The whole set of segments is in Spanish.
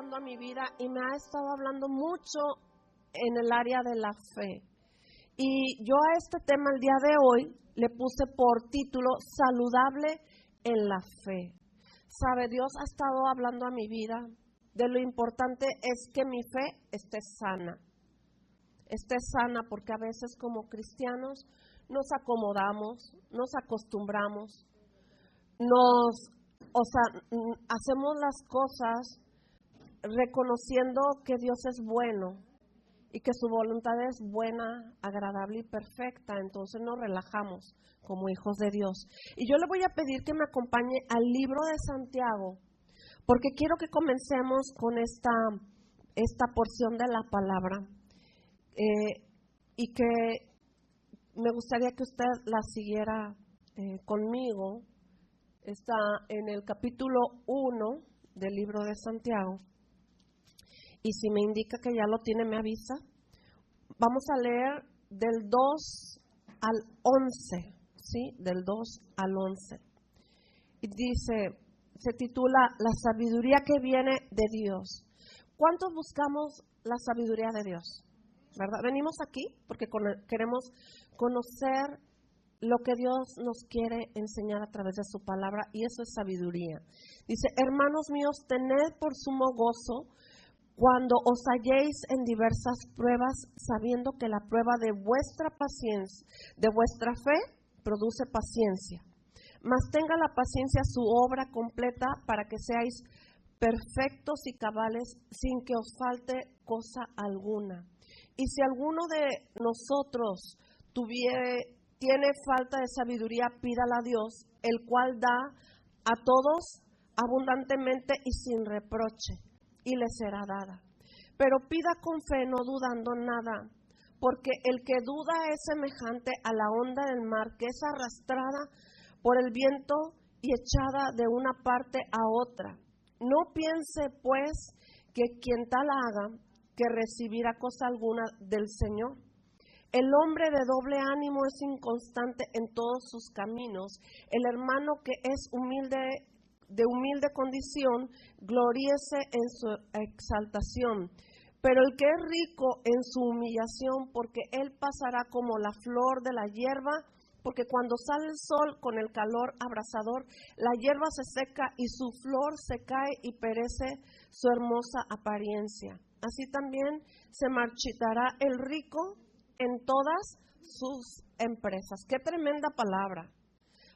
hablando a mi vida y me ha estado hablando mucho en el área de la fe. Y yo a este tema el día de hoy le puse por título Saludable en la fe. Sabe, Dios ha estado hablando a mi vida de lo importante es que mi fe esté sana. Esté sana porque a veces como cristianos nos acomodamos, nos acostumbramos, hacemos las cosas reconociendo que Dios es bueno y que su voluntad es buena, agradable y perfecta. Entonces nos relajamos como hijos de Dios. Y yo le voy a pedir que me acompañe al libro de Santiago, porque quiero que comencemos con esta porción de la palabra y que me gustaría que usted la siguiera conmigo. Está en el capítulo 1 del libro de Santiago. Y si me indica que ya lo tiene, me avisa. Vamos a leer del 2 al 11, ¿sí? Del 2 al 11. Y dice, se titula La sabiduría que viene de Dios. ¿Cuántos buscamos la sabiduría de Dios? ¿Verdad? Venimos aquí porque queremos conocer lo que Dios nos quiere enseñar a través de su palabra, y eso es sabiduría. Dice, hermanos míos, tened por sumo gozo cuando os halléis en diversas pruebas, sabiendo que la prueba de vuestra paciencia, de vuestra fe, produce paciencia. Mas tenga la paciencia su obra completa para que seáis perfectos y cabales sin que os falte cosa alguna. Y si alguno de nosotros tiene falta de sabiduría, pídala a Dios, el cual da a todos abundantemente y sin reproche, y le será dada. Pero pida con fe, no dudando nada, porque el que duda es semejante a la onda del mar, que es arrastrada por el viento y echada de una parte a otra. No piense, pues, que quien tal haga, que recibirá cosa alguna del Señor. El hombre de doble ánimo es inconstante en todos sus caminos. El hermano que es de humilde condición, gloríese en su exaltación. Pero el que es rico en su humillación, porque él pasará como la flor de la hierba, porque cuando sale el sol con el calor abrasador, la hierba se seca y su flor se cae y perece su hermosa apariencia. Así también se marchitará el rico en todas sus empresas. Qué tremenda palabra,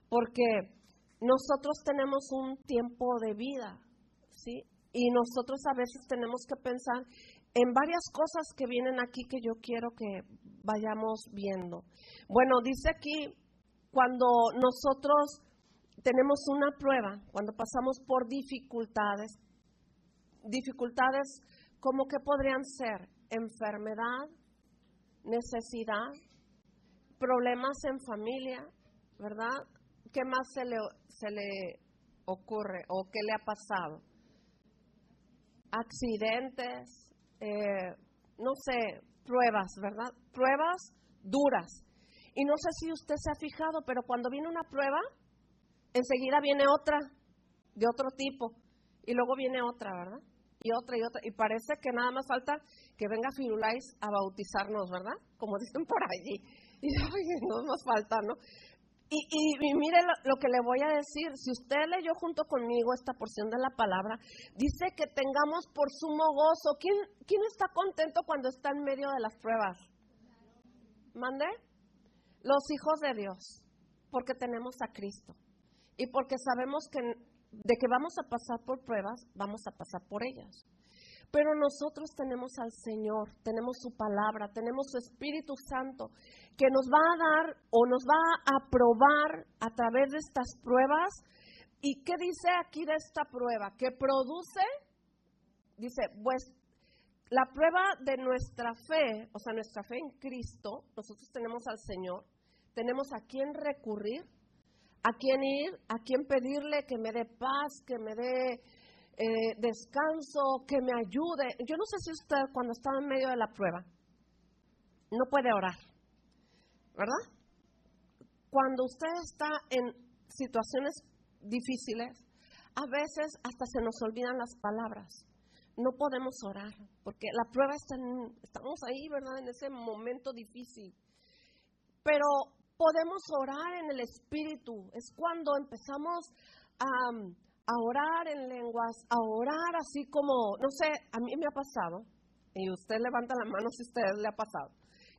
porque nosotros tenemos un tiempo de vida, ¿sí? Y nosotros a veces tenemos que pensar en varias cosas que vienen aquí que yo quiero que vayamos viendo. Bueno, dice aquí, cuando nosotros tenemos una prueba, cuando pasamos por dificultades como que podrían ser enfermedad, necesidad, problemas en familia, ¿verdad? ¿Qué más se le ocurre o qué le ha pasado? Accidentes, no sé, pruebas, ¿verdad? Pruebas duras. Y no sé si usted se ha fijado, pero cuando viene una prueba, enseguida viene otra, de otro tipo, y luego viene otra, ¿verdad? Y otra, y parece que nada más falta que venga Firulais a bautizarnos, ¿verdad? Como dicen por allí. Y no nos falta, ¿no? Y mire lo que le voy a decir. Si usted leyó junto conmigo esta porción de la palabra, dice que tengamos por sumo gozo. ¿Quién está contento cuando está en medio de las pruebas? ¿Mande? Los hijos de Dios, porque tenemos a Cristo y porque sabemos que de que vamos a pasar por pruebas, vamos a pasar por ellas. Pero nosotros tenemos al Señor, tenemos su palabra, tenemos su Espíritu Santo, que nos va a dar o nos va a probar a través de estas pruebas. ¿Y qué dice aquí de esta prueba? Que produce, dice, pues la prueba de nuestra fe, o sea, nuestra fe en Cristo. Nosotros tenemos al Señor, tenemos a quién recurrir, a quién ir, a quién pedirle que me dé paz, que me dé descanso, que me ayude. Yo no sé si usted cuando está en medio de la prueba no puede orar, ¿verdad? Cuando usted está en situaciones difíciles, a veces hasta se nos olvidan las palabras. no podemos orar, porque la prueba estamos ahí, ¿verdad? En ese momento difícil. Pero podemos orar en el Espíritu. Es cuando empezamos a orar en lenguas, a orar así como, no sé, a mí me ha pasado, y usted levanta la mano si a usted le ha pasado,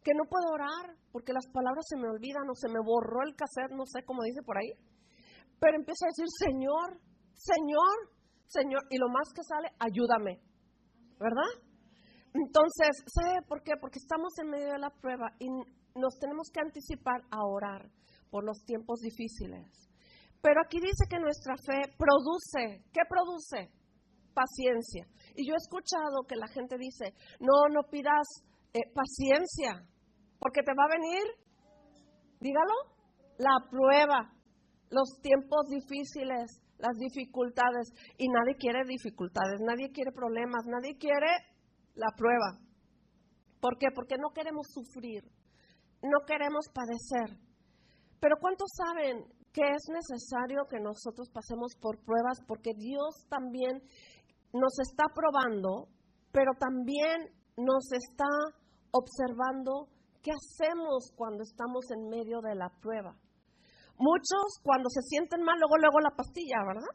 que no puedo orar porque las palabras se me olvidan o se me borró el cassette, no sé cómo dice por ahí, pero empiezo a decir, Señor, Señor, Señor, y lo más que sale, ayúdame, ¿verdad? Entonces, ¿sabe por qué? Porque estamos en medio de la prueba y nos tenemos que anticipar a orar por los tiempos difíciles. Pero aquí dice que nuestra fe produce, ¿qué produce? Paciencia. Y yo he escuchado que la gente dice, no pidas paciencia, porque te va a venir, dígalo, la prueba, los tiempos difíciles, las dificultades. Y nadie quiere dificultades, nadie quiere problemas, nadie quiere la prueba. ¿Por qué? Porque no queremos sufrir, no queremos padecer. Pero ¿cuántos saben que es necesario que nosotros pasemos por pruebas? Porque Dios también nos está probando, pero también nos está observando qué hacemos cuando estamos en medio de la prueba. Muchos cuando se sienten mal, luego la pastilla, ¿verdad?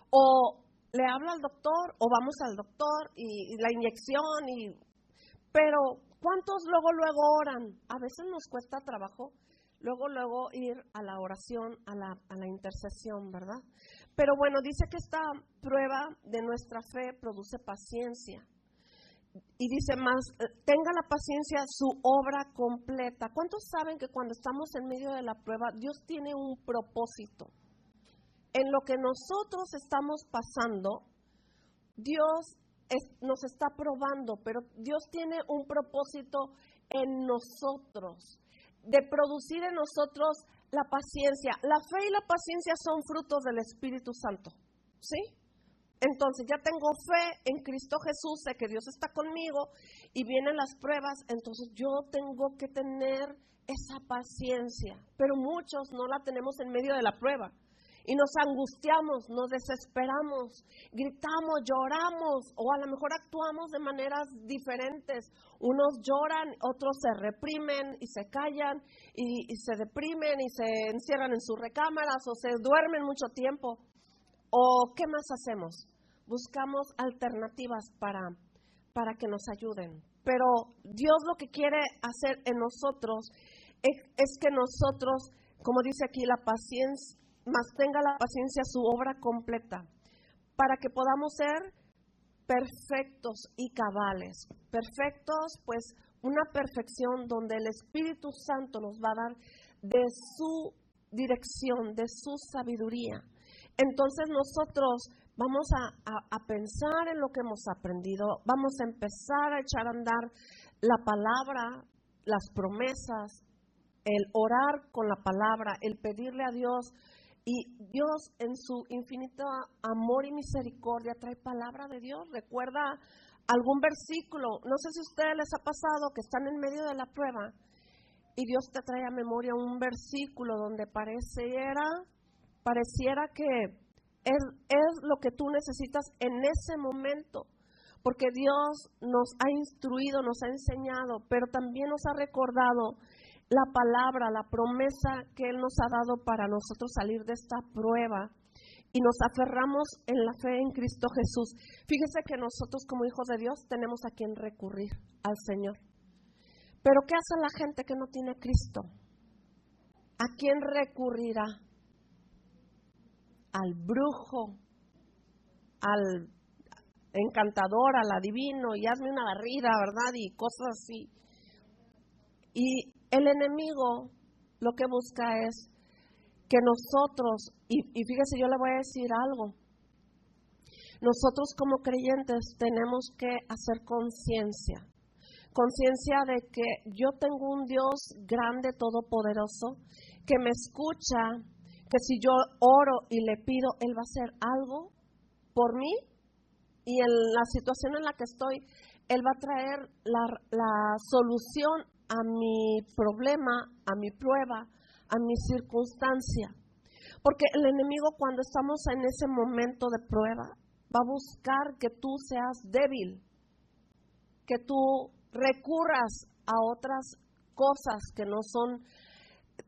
O le habla al doctor, o vamos al doctor y la inyección, pero ¿cuántos luego oran? A veces nos cuesta trabajo luego ir a la oración, a la intercesión, ¿verdad? Pero bueno, dice que esta prueba de nuestra fe produce paciencia. Y dice más, tenga la paciencia su obra completa. ¿Cuántos saben que cuando estamos en medio de la prueba, Dios tiene un propósito? En lo que nosotros estamos pasando, Dios nos está probando, pero Dios tiene un propósito en nosotros, de producir en nosotros la paciencia. La fe y la paciencia son frutos del Espíritu Santo, ¿sí? Entonces ya tengo fe en Cristo Jesús, sé que Dios está conmigo y vienen las pruebas, entonces yo tengo que tener esa paciencia, pero muchos no la tenemos en medio de la prueba. Y nos angustiamos, nos desesperamos, gritamos, lloramos, o a lo mejor actuamos de maneras diferentes. Unos lloran, otros se reprimen y se callan, y se deprimen y se encierran en sus recámaras, o se duermen mucho tiempo. ¿O qué más hacemos? Buscamos alternativas para que nos ayuden. Pero Dios lo que quiere hacer en nosotros es que nosotros, como dice aquí, la paciencia, mas tenga la paciencia su obra completa, para que podamos ser perfectos y cabales. Perfectos, pues una perfección donde el Espíritu Santo nos va a dar de su dirección, de su sabiduría. Entonces nosotros vamos a pensar en lo que hemos aprendido, vamos a empezar a echar a andar la palabra, las promesas, el orar con la palabra, el pedirle a Dios. Y Dios en su infinito amor y misericordia trae palabra de Dios. Recuerda algún versículo, no sé si a ustedes les ha pasado que están en medio de la prueba y Dios te trae a memoria un versículo donde pareciera que es lo que tú necesitas en ese momento, porque Dios nos ha instruido, nos ha enseñado, pero también nos ha recordado la palabra, la promesa que Él nos ha dado para nosotros salir de esta prueba, y nos aferramos en la fe en Cristo Jesús. Fíjese que nosotros como hijos de Dios tenemos a quien recurrir, al Señor. Pero ¿qué hace la gente que no tiene a Cristo? ¿A quién recurrirá? Al brujo, al encantador, al adivino, y hazme una barrida, ¿verdad? Y cosas así. Y el enemigo lo que busca es que nosotros, y fíjese, yo le voy a decir algo, nosotros como creyentes tenemos que hacer conciencia de que yo tengo un Dios grande, todopoderoso, que me escucha, que si yo oro y le pido, Él va a hacer algo por mí, y en la situación en la que estoy, Él va a traer la solución a mi problema, a mi prueba, a mi circunstancia. Porque el enemigo, cuando estamos en ese momento de prueba, va a buscar que tú seas débil, que tú recurras a otras cosas que no son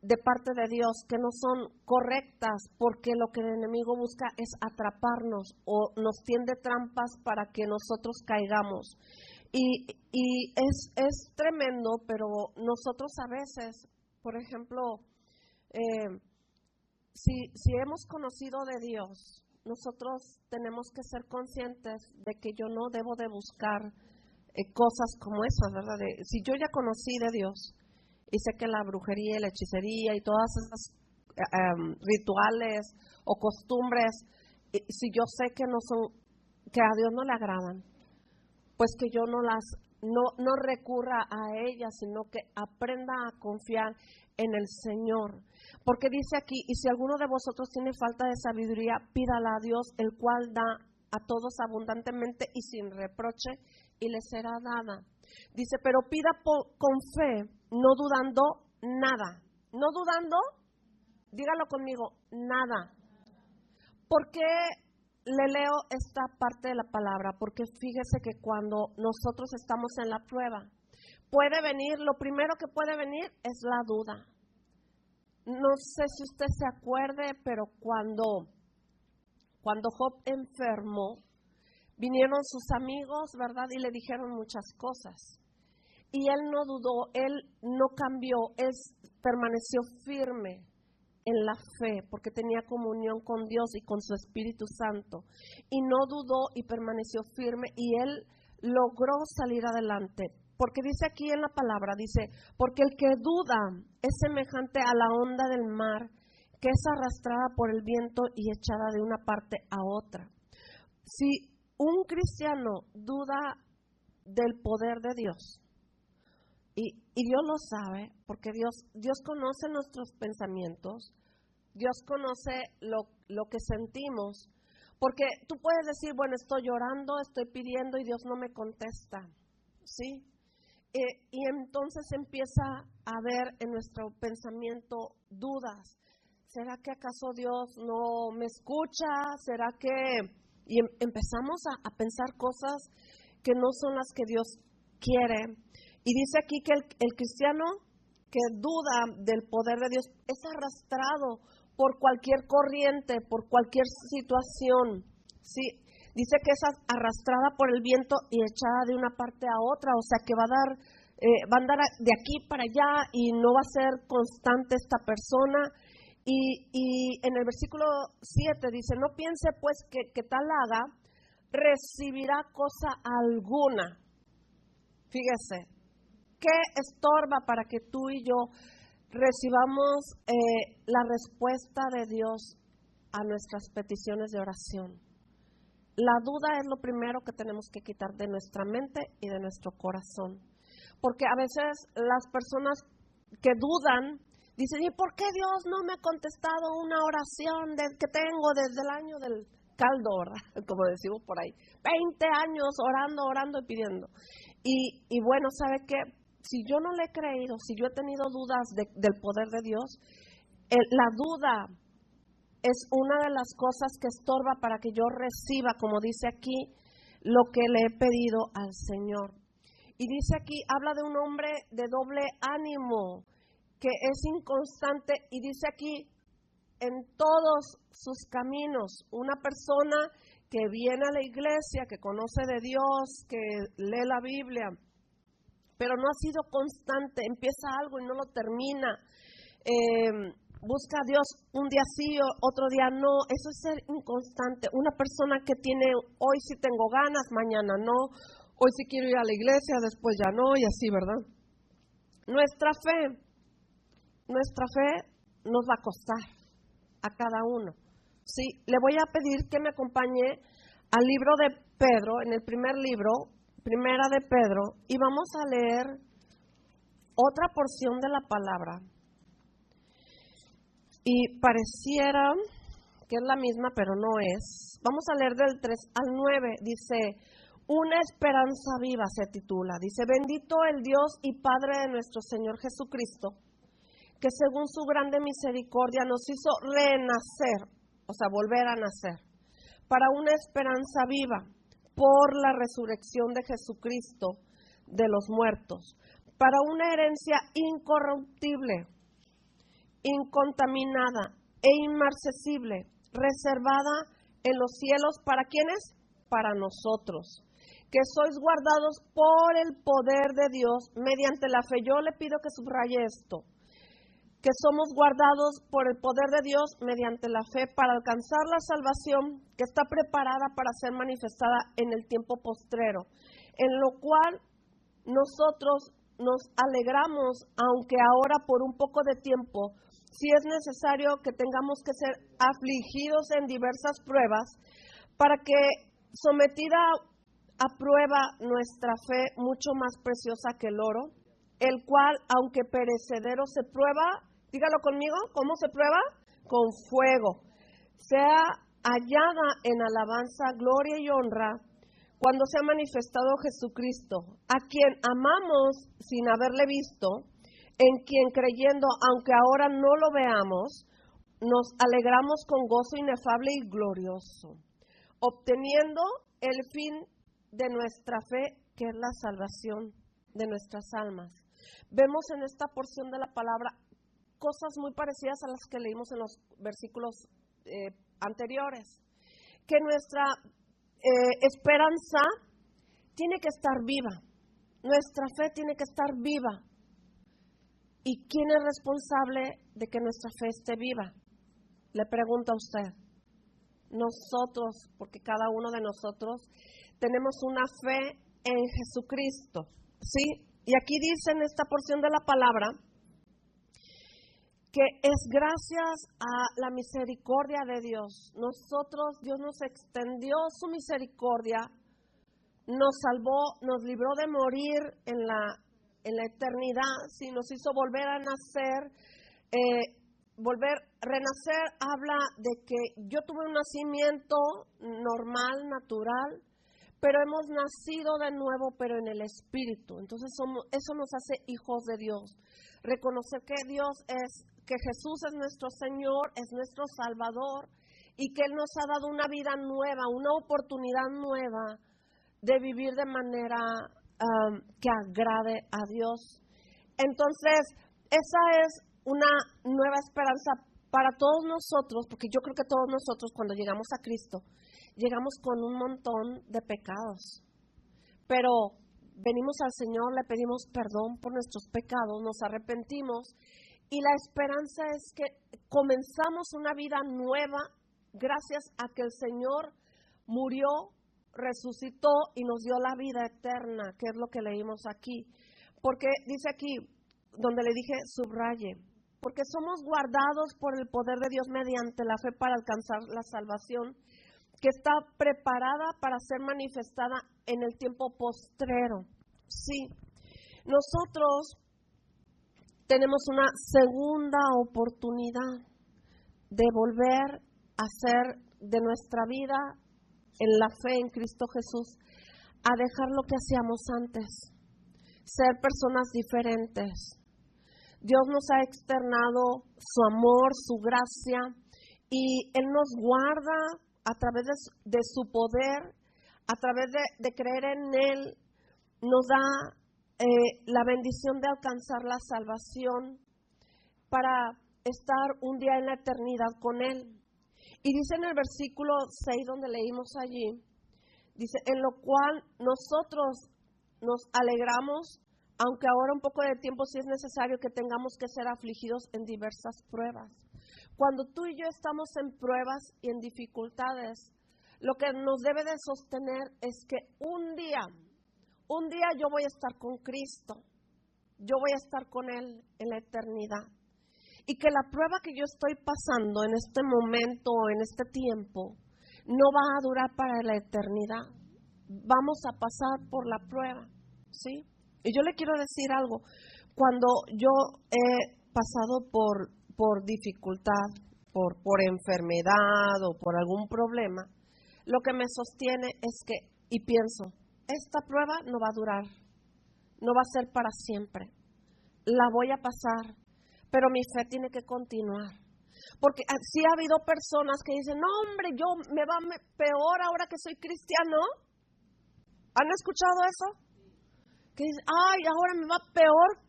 de parte de Dios, que no son correctas, porque lo que el enemigo busca es atraparnos o nos tiende trampas para que nosotros caigamos. Y es tremendo, pero nosotros a veces, por ejemplo, si hemos conocido de Dios, nosotros tenemos que ser conscientes de que yo no debo de buscar cosas como esas, ¿verdad? Si yo ya conocí de Dios y sé que la brujería y la hechicería y todas esas rituales o costumbres, si yo sé que no son, que a Dios no le agradan, pues que yo no recurra a ellas, sino que aprenda a confiar en el Señor. Porque dice aquí, y si alguno de vosotros tiene falta de sabiduría, pídala a Dios, el cual da a todos abundantemente y sin reproche, y le será dada. Dice, pero pida con fe, no dudando nada. No dudando, dígalo conmigo, nada. ¿Por qué le leo esta parte de la palabra? Porque fíjese que cuando nosotros estamos en la prueba, puede venir, lo primero que puede venir es la duda. No sé si usted se acuerde, pero cuando Job enfermó, vinieron sus amigos, ¿verdad? Y le dijeron muchas cosas. Y él no dudó, él no cambió, él permaneció firme en la fe, porque tenía comunión con Dios y con su Espíritu Santo. Y no dudó y permaneció firme y él logró salir adelante. Porque dice aquí en la palabra, dice, porque el que duda es semejante a la onda del mar, que es arrastrada por el viento y echada de una parte a otra. Si un cristiano duda del poder de Dios, y Dios lo sabe, porque Dios conoce nuestros pensamientos, Dios conoce lo que sentimos, porque tú puedes decir, bueno, estoy llorando, estoy pidiendo y Dios no me contesta, ¿sí? Y entonces empieza a haber en nuestro pensamiento dudas. ¿Será que acaso Dios no me escucha? ¿Será que...? Y empezamos a pensar cosas que no son las que Dios quiere. Y dice aquí que el cristiano que duda del poder de Dios es arrastrado por cualquier corriente, por cualquier situación, ¿sí? Dice que es arrastrada por el viento y echada de una parte a otra, o sea que va a andar de aquí para allá y no va a ser constante esta persona. Y en el versículo 7 dice, no piense pues que tal haga, recibirá cosa alguna. Fíjese, ¿qué estorba para que tú y yo recibamos la respuesta de Dios a nuestras peticiones de oración? La duda es lo primero que tenemos que quitar de nuestra mente y de nuestro corazón. Porque a veces las personas que dudan dicen, ¿y por qué Dios no me ha contestado una oración que tengo desde el año del caldo, ¿verdad? Como decimos por ahí, 20 años orando y pidiendo. Y bueno, ¿sabe qué? Si yo no le he creído, si yo he tenido dudas del poder de Dios, la duda es una de las cosas que estorba para que yo reciba, como dice aquí, lo que le he pedido al Señor. Y dice aquí, habla de un hombre de doble ánimo, que es inconstante, y dice aquí, en todos sus caminos, una persona que viene a la iglesia, que conoce de Dios, que lee la Biblia, pero no ha sido constante, empieza algo y no lo termina, busca a Dios un día sí, otro día no, eso es ser inconstante. Una persona que tiene, hoy sí tengo ganas, mañana no, hoy sí quiero ir a la iglesia, después ya no, y así, ¿verdad? Nuestra fe nos va a costar a cada uno. Sí, le voy a pedir que me acompañe al libro de Pedro, en el primer libro, Primera de Pedro, y vamos a leer otra porción de la palabra. Y pareciera que es la misma, pero no es. Vamos a leer del 3 al 9. Dice, una esperanza viva se titula. Dice, bendito el Dios y Padre de nuestro Señor Jesucristo, que según su grande misericordia nos hizo renacer, o sea, volver a nacer, para una esperanza viva por la resurrección de Jesucristo de los muertos, para una herencia incorruptible, incontaminada e inmarcesible, reservada en los cielos. ¿Para quiénes? Para nosotros, que sois guardados por el poder de Dios mediante la fe. Yo le pido que subraye esto, que somos guardados por el poder de Dios mediante la fe para alcanzar la salvación que está preparada para ser manifestada en el tiempo postrero, en lo cual nosotros nos alegramos, aunque ahora por un poco de tiempo, si es necesario que tengamos que ser afligidos en diversas pruebas, para que sometida a prueba nuestra fe, mucho más preciosa que el oro, el cual, aunque perecedero, se prueba, dígalo conmigo, ¿cómo se prueba? Con fuego, sea hallada en alabanza, gloria y honra, cuando se ha manifestado Jesucristo, a quien amamos sin haberle visto, en quien creyendo, aunque ahora no lo veamos, nos alegramos con gozo inefable y glorioso, obteniendo el fin de nuestra fe, que es la salvación de nuestras almas. Vemos en esta porción de la palabra cosas muy parecidas a las que leímos en los versículos anteriores, que nuestra esperanza tiene que estar viva, nuestra fe tiene que estar viva. ¿Y quién es responsable de que nuestra fe esté viva? Le pregunto a usted. Nosotros, porque cada uno de nosotros tenemos una fe en Jesucristo, ¿sí? Y aquí dice en esta porción de la palabra que es gracias a la misericordia de Dios. Dios nos extendió su misericordia, nos salvó, nos libró de morir en la eternidad, sí, nos hizo volver a nacer. Renacer habla de que yo tuve un nacimiento normal, natural, pero hemos nacido de nuevo, pero en el Espíritu. Entonces eso nos hace hijos de Dios. Reconocer que que Jesús es nuestro Señor, es nuestro Salvador, y que Él nos ha dado una vida nueva, una oportunidad nueva de vivir de manera que agrade a Dios. Entonces, esa es una nueva esperanza para todos nosotros, porque yo creo que todos nosotros cuando llegamos a Cristo, llegamos con un montón de pecados, pero venimos al Señor, le pedimos perdón por nuestros pecados, nos arrepentimos, y la esperanza es que comenzamos una vida nueva gracias a que el Señor murió, resucitó y nos dio la vida eterna, que es lo que leímos aquí. Porque dice aquí, donde le dije subraye, porque somos guardados por el poder de Dios mediante la fe para alcanzar la salvación que está preparada para ser manifestada en el tiempo postrero. Sí, nosotros tenemos una segunda oportunidad de volver a hacer de nuestra vida en la fe en Cristo Jesús, a dejar lo que hacíamos antes, ser personas diferentes. Dios nos ha externado su amor, su gracia, y Él nos guarda a través de su poder, a través de creer en Él, nos da la bendición de alcanzar la salvación para estar un día en la eternidad con Él. Y dice en el versículo 6, donde leímos allí, dice, en lo cual nosotros nos alegramos, aunque ahora un poco de tiempo sí es necesario que tengamos que ser afligidos en diversas pruebas. Cuando tú y yo estamos en pruebas y en dificultades, lo que nos debe de sostener es que un día yo voy a estar con Cristo, yo voy a estar con Él en la eternidad. Y que la prueba que yo estoy pasando en este momento, en este tiempo, no va a durar para la eternidad. Vamos a pasar por la prueba, ¿sí? Y yo le quiero decir algo. Cuando yo he pasado por dificultad, por enfermedad o por algún problema, lo que me sostiene es que, y pienso, esta prueba no va a durar, no va a ser para siempre. La voy a pasar, pero mi fe tiene que continuar. Porque sí ha habido personas que dicen, no hombre, yo me va peor ahora que soy cristiano. ¿Han escuchado eso? Que dicen, ay, ahora me va peor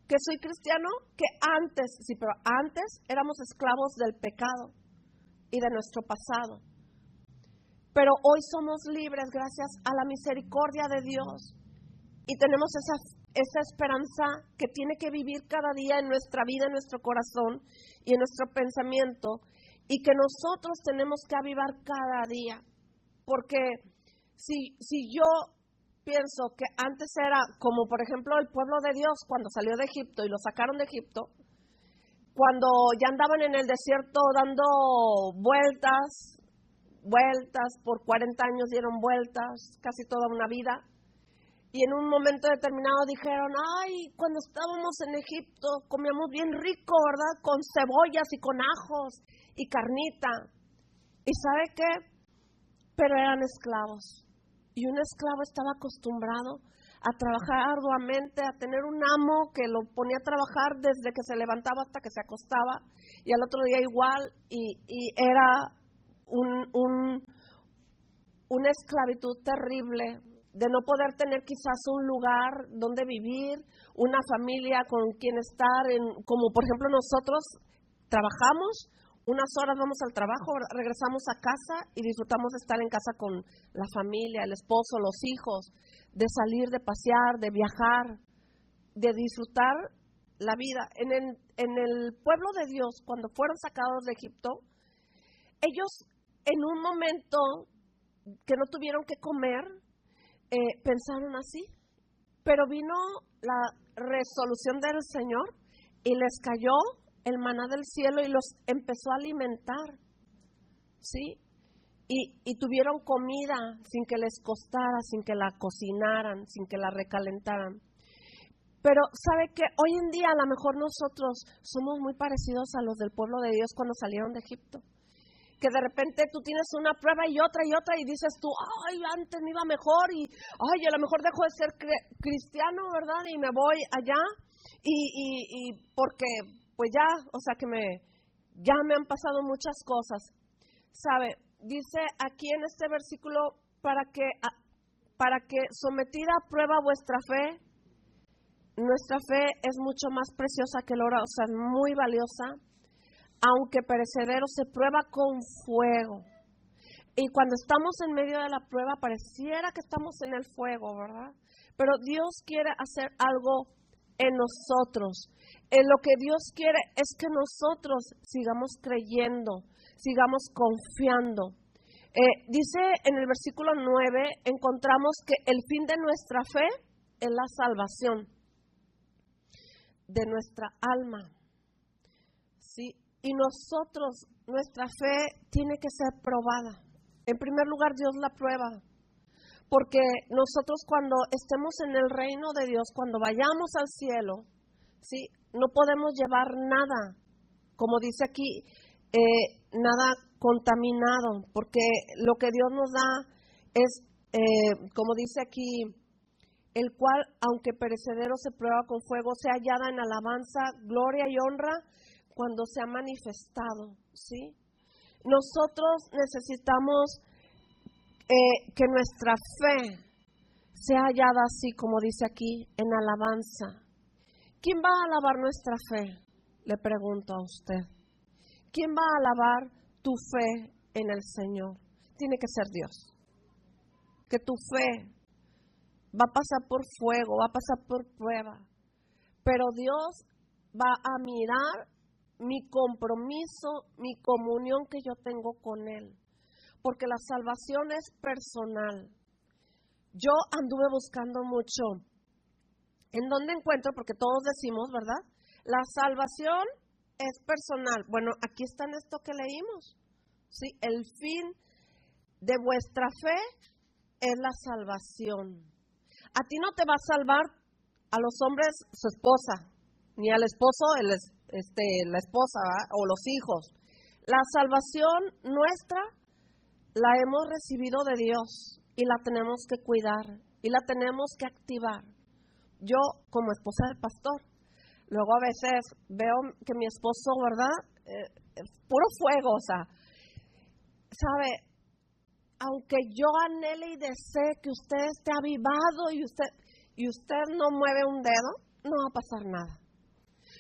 que soy cristiano que antes. Sí, pero antes éramos esclavos del pecado y de nuestro pasado. Pero hoy somos libres gracias a la misericordia de Dios. Y tenemos esa esperanza que tiene que vivir cada día en nuestra vida, en nuestro corazón y en nuestro pensamiento. Y que nosotros tenemos que avivar cada día. Porque si yo pienso que antes era como, por ejemplo, el pueblo de Dios cuando salió de Egipto y lo sacaron de Egipto, cuando ya andaban en el desierto dando vueltas, por 40 años dieron vueltas, casi toda una vida, y en un momento determinado dijeron, ay, cuando estábamos en Egipto comíamos bien rico, ¿verdad? Con cebollas y con ajos y carnita. ¿Y sabe qué? Pero eran esclavos. Y un esclavo estaba acostumbrado a trabajar arduamente, a tener un amo que lo ponía a trabajar desde que se levantaba hasta que se acostaba, y al otro día igual, y era una esclavitud terrible, de no poder tener quizás un lugar donde vivir, una familia con quien estar, como por ejemplo nosotros trabajamos, unas horas vamos al trabajo, regresamos a casa y disfrutamos de estar en casa con la familia, el esposo, los hijos, de salir, de pasear, de viajar, de disfrutar la vida. En el pueblo de Dios, cuando fueron sacados de Egipto, ellos en un momento que no tuvieron que comer, pensaron así, pero vino la resolución del Señor y les cayó el maná del cielo y los empezó a alimentar, ¿sí? Y tuvieron comida sin que les costara, sin que la cocinaran, sin que la recalentaran. Pero ¿sabe qué? Hoy en día a lo mejor nosotros somos muy parecidos a los del pueblo de Dios cuando salieron de Egipto. Que de repente tú tienes una prueba y otra y dices tú, ay, antes me iba mejor y ay, a lo mejor dejo de ser cristiano, ¿verdad? Y me voy allá y porque pues ya, o sea que ya me han pasado muchas cosas. ¿Sabe? Dice aquí en este versículo, para que sometida a prueba vuestra fe, nuestra fe es mucho más preciosa que el oro, o sea, es muy valiosa, aunque perecedero se prueba con fuego. Y cuando estamos en medio de la prueba, pareciera que estamos en el fuego, ¿verdad? Pero Dios quiere hacer algo en nosotros. Lo que Dios quiere es que nosotros sigamos creyendo, sigamos confiando. Dice en el versículo 9, encontramos que el fin de nuestra fe es la salvación de nuestra alma. ¿Sí? Y nosotros, nuestra fe tiene que ser probada. En primer lugar, Dios la prueba. Porque nosotros cuando estemos en el reino de Dios, cuando vayamos al cielo, ¿sí? No podemos llevar nada, como dice aquí, nada contaminado, porque lo que Dios nos da es, como dice aquí, el cual, aunque perecedero se prueba con fuego, sea hallada en alabanza, gloria y honra cuando se ha manifestado, ¿sí? Nosotros necesitamos que nuestra fe sea hallada así, como dice aquí, en alabanza. ¿Quién va a alabar nuestra fe? Le pregunto a usted. ¿Quién va a alabar tu fe en el Señor? Tiene que ser Dios. Que tu fe va a pasar por fuego, va a pasar por prueba, pero Dios va a mirar mi compromiso, mi comunión que yo tengo con Él, porque la salvación es personal. Yo anduve buscando mucho en dónde encuentro, porque todos decimos, ¿verdad? La salvación es personal. Bueno, aquí está en esto que leímos, ¿sí? El fin de vuestra fe es la salvación. A ti no te va a salvar a los hombres su esposa, ni al esposo la esposa, ¿verdad? O los hijos. La salvación nuestra la hemos recibido de Dios y la tenemos que cuidar y la tenemos que activar. Yo, como esposa del pastor, Luego a veces veo que mi esposo, ¿verdad? Puro fuego, o sea, ¿sabe? Aunque yo anhele y desee que usted esté avivado y usted no mueve un dedo, no va a pasar nada.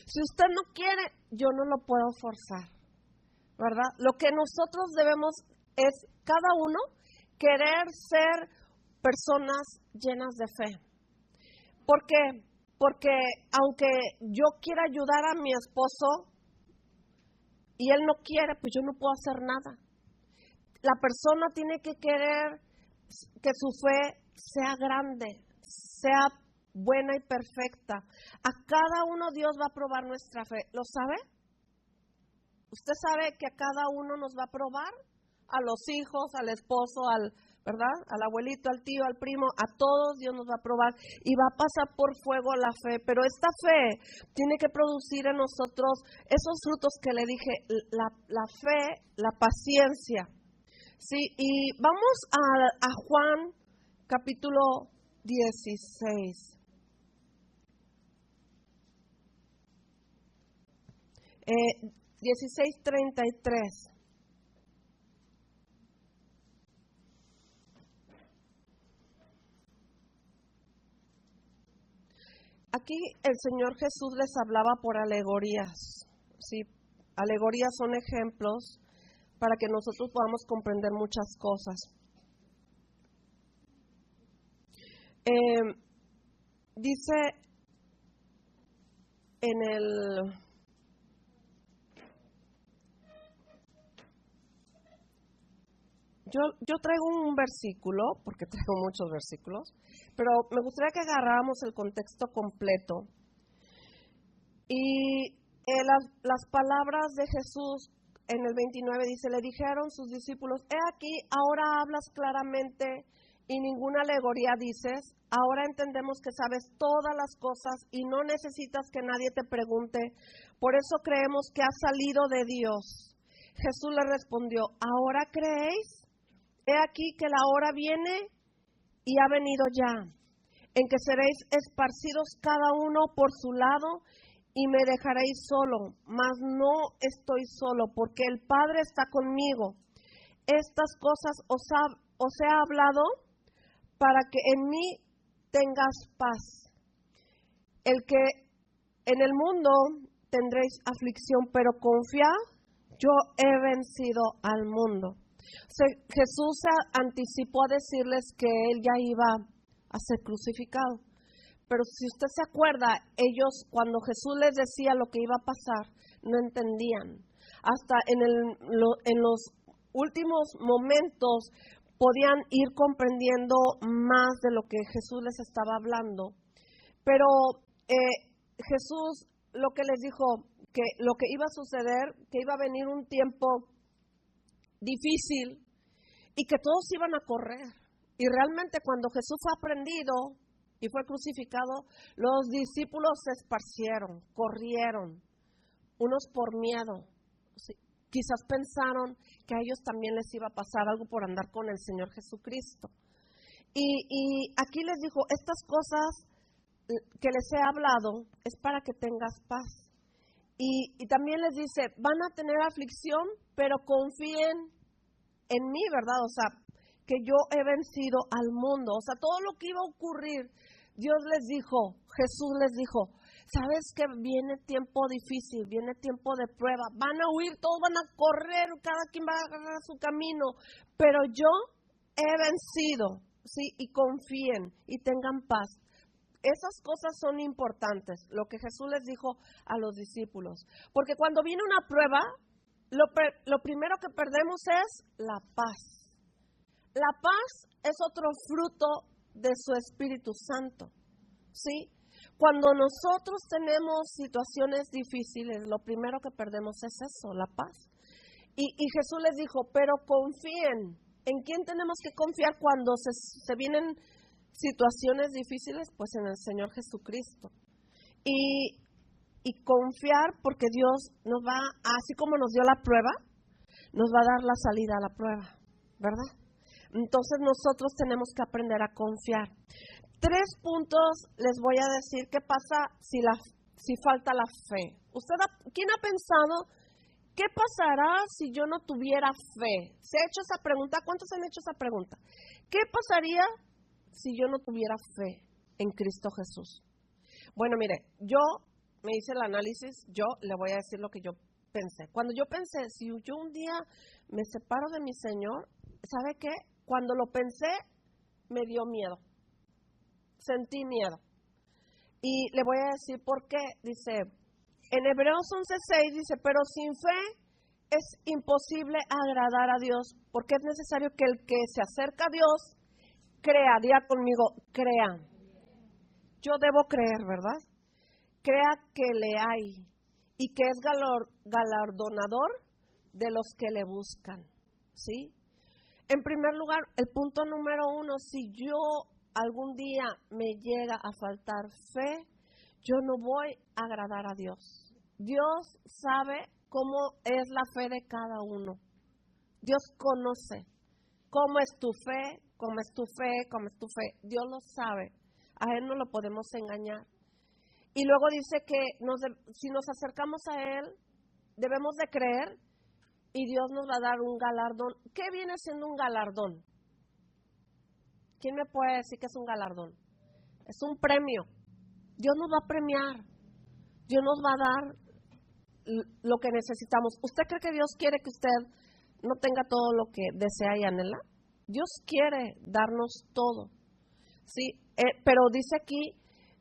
Si usted no quiere, yo no lo puedo forzar, ¿verdad? Lo que nosotros debemos es, cada uno, querer ser personas llenas de fe. ¿Por qué? Porque aunque yo quiera ayudar a mi esposo y él no quiere, pues yo no puedo hacer nada. La persona tiene que querer que su fe sea grande, sea buena y perfecta. A cada uno Dios va a probar nuestra fe. ¿Lo sabe? ¿Usted sabe que a cada uno nos va a probar? A los hijos, al esposo, ¿verdad? Al abuelito, al tío, al primo, a todos Dios nos va a probar y va a pasar por fuego la fe. Pero esta fe tiene que producir en nosotros esos frutos que le dije, la fe, la paciencia. Sí, y vamos a Juan capítulo 16. 16:33. Aquí el Señor Jesús les hablaba por alegorías. Sí, alegorías son ejemplos para que nosotros podamos comprender muchas cosas. Dice en el... Yo traigo un versículo, porque traigo muchos versículos, pero me gustaría que agarráramos el contexto completo. Y las palabras de Jesús en el 29 dice, le dijeron sus discípulos, he aquí, ahora hablas claramente y ninguna alegoría dices, ahora entendemos que sabes todas las cosas y no necesitas que nadie te pregunte, por eso creemos que has salido de Dios. Jesús le respondió, ¿ahora creéis? He aquí que la hora viene y ha venido ya, en que seréis esparcidos cada uno por su lado y me dejaréis solo, mas no estoy solo, porque el Padre está conmigo. Estas cosas os he hablado para que en mí tengas paz. El que en el mundo tendréis aflicción, pero confiad, yo he vencido al mundo. Jesús se anticipó a decirles que él ya iba a ser crucificado. Pero si usted se acuerda, ellos cuando Jesús les decía lo que iba a pasar, no entendían. Hasta en los últimos momentos podían ir comprendiendo más de lo que Jesús les estaba hablando. Pero Jesús lo que les dijo, que lo que iba a suceder, que iba a venir un tiempo difícil y que todos iban a correr. Y realmente cuando Jesús fue aprendido y fue crucificado, los discípulos se esparcieron, corrieron, unos por miedo. Sí, quizás pensaron que a ellos también les iba a pasar algo por andar con el Señor Jesucristo. Y aquí les dijo, estas cosas que les he hablado es para que tengas paz. Y también les dice, van a tener aflicción, pero confíen en mí, ¿verdad? O sea, que yo he vencido al mundo. O sea, todo lo que iba a ocurrir, Dios les dijo, Jesús les dijo, ¿sabes que viene tiempo difícil, viene tiempo de prueba? Van a huir, todos van a correr, cada quien va a agarrar su camino, pero yo he vencido, ¿sí? Y confíen y tengan paz. Esas cosas son importantes, lo que Jesús les dijo a los discípulos. Porque cuando viene una prueba, lo primero que perdemos es la paz. La paz es otro fruto de su Espíritu Santo, ¿sí? Cuando nosotros tenemos situaciones difíciles, lo primero que perdemos es eso, la paz. Y Jesús les dijo, pero confíen. ¿En quién tenemos que confiar cuando se vienen situaciones difíciles? Pues en el Señor Jesucristo. Y confiar porque Dios nos va, así como nos dio la prueba, nos va a dar la salida a la prueba, ¿verdad? Entonces nosotros tenemos que aprender a confiar. 3 puntos les voy a decir qué pasa si la si falta la fe? ¿Quién ha pensado qué pasará si yo no tuviera fe? ¿Se ha hecho esa pregunta? ¿Cuántos han hecho esa pregunta? ¿Qué pasaría si yo no tuviera fe en Cristo Jesús? Bueno, mire, yo me hice el análisis, yo le voy a decir lo que yo pensé. Cuando yo pensé, si yo un día me separo de mi Señor, ¿sabe qué? Cuando lo pensé, me dio miedo. Sentí miedo. Y le voy a decir por qué. Dice, en Hebreos 11:6 dice, pero sin fe es imposible agradar a Dios, porque es necesario que el que se acerca a Dios crea, diga conmigo, crea. Yo debo creer, ¿verdad? Crea que le hay y que es galardonador de los que le buscan, ¿sí? En primer lugar, el punto número 1, si yo algún día me llega a faltar fe, yo no voy a agradar a Dios. Dios sabe cómo es la fe de cada uno. Dios conoce cómo es tu fe, cómo es tu fe, cómo es tu fe. Dios lo sabe. A Él no lo podemos engañar. Y luego dice que si nos acercamos a Él, debemos de creer y Dios nos va a dar un galardón. ¿Qué viene siendo un galardón? ¿Quién me puede decir que es un galardón? Es un premio. Dios nos va a premiar. Dios nos va a dar lo que necesitamos. ¿Usted cree que Dios quiere que usted no tenga todo lo que desea y anhela? Dios quiere darnos todo. Sí, pero dice aquí,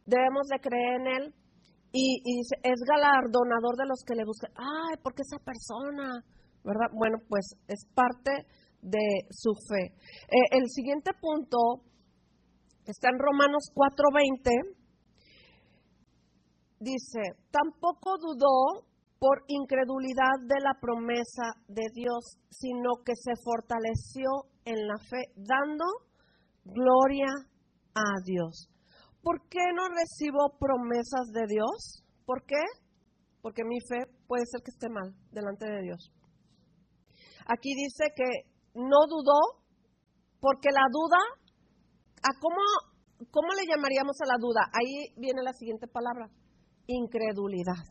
debemos de creer en Él y dice, es galardonador de los que le buscan. Ay, ¿por qué esa persona? ¿Verdad? Bueno, pues es parte de su fe. El siguiente punto está en Romanos 4:20. Dice, tampoco dudó por incredulidad de la promesa de Dios, sino que se fortaleció en la fe, dando gloria a Dios. ¿Por qué no recibo promesas de Dios? ¿Por qué? Porque mi fe puede ser que esté mal delante de Dios. Aquí dice que no dudó, porque la duda, ¿cómo le llamaríamos a la duda? Ahí viene la siguiente palabra, incredulidad.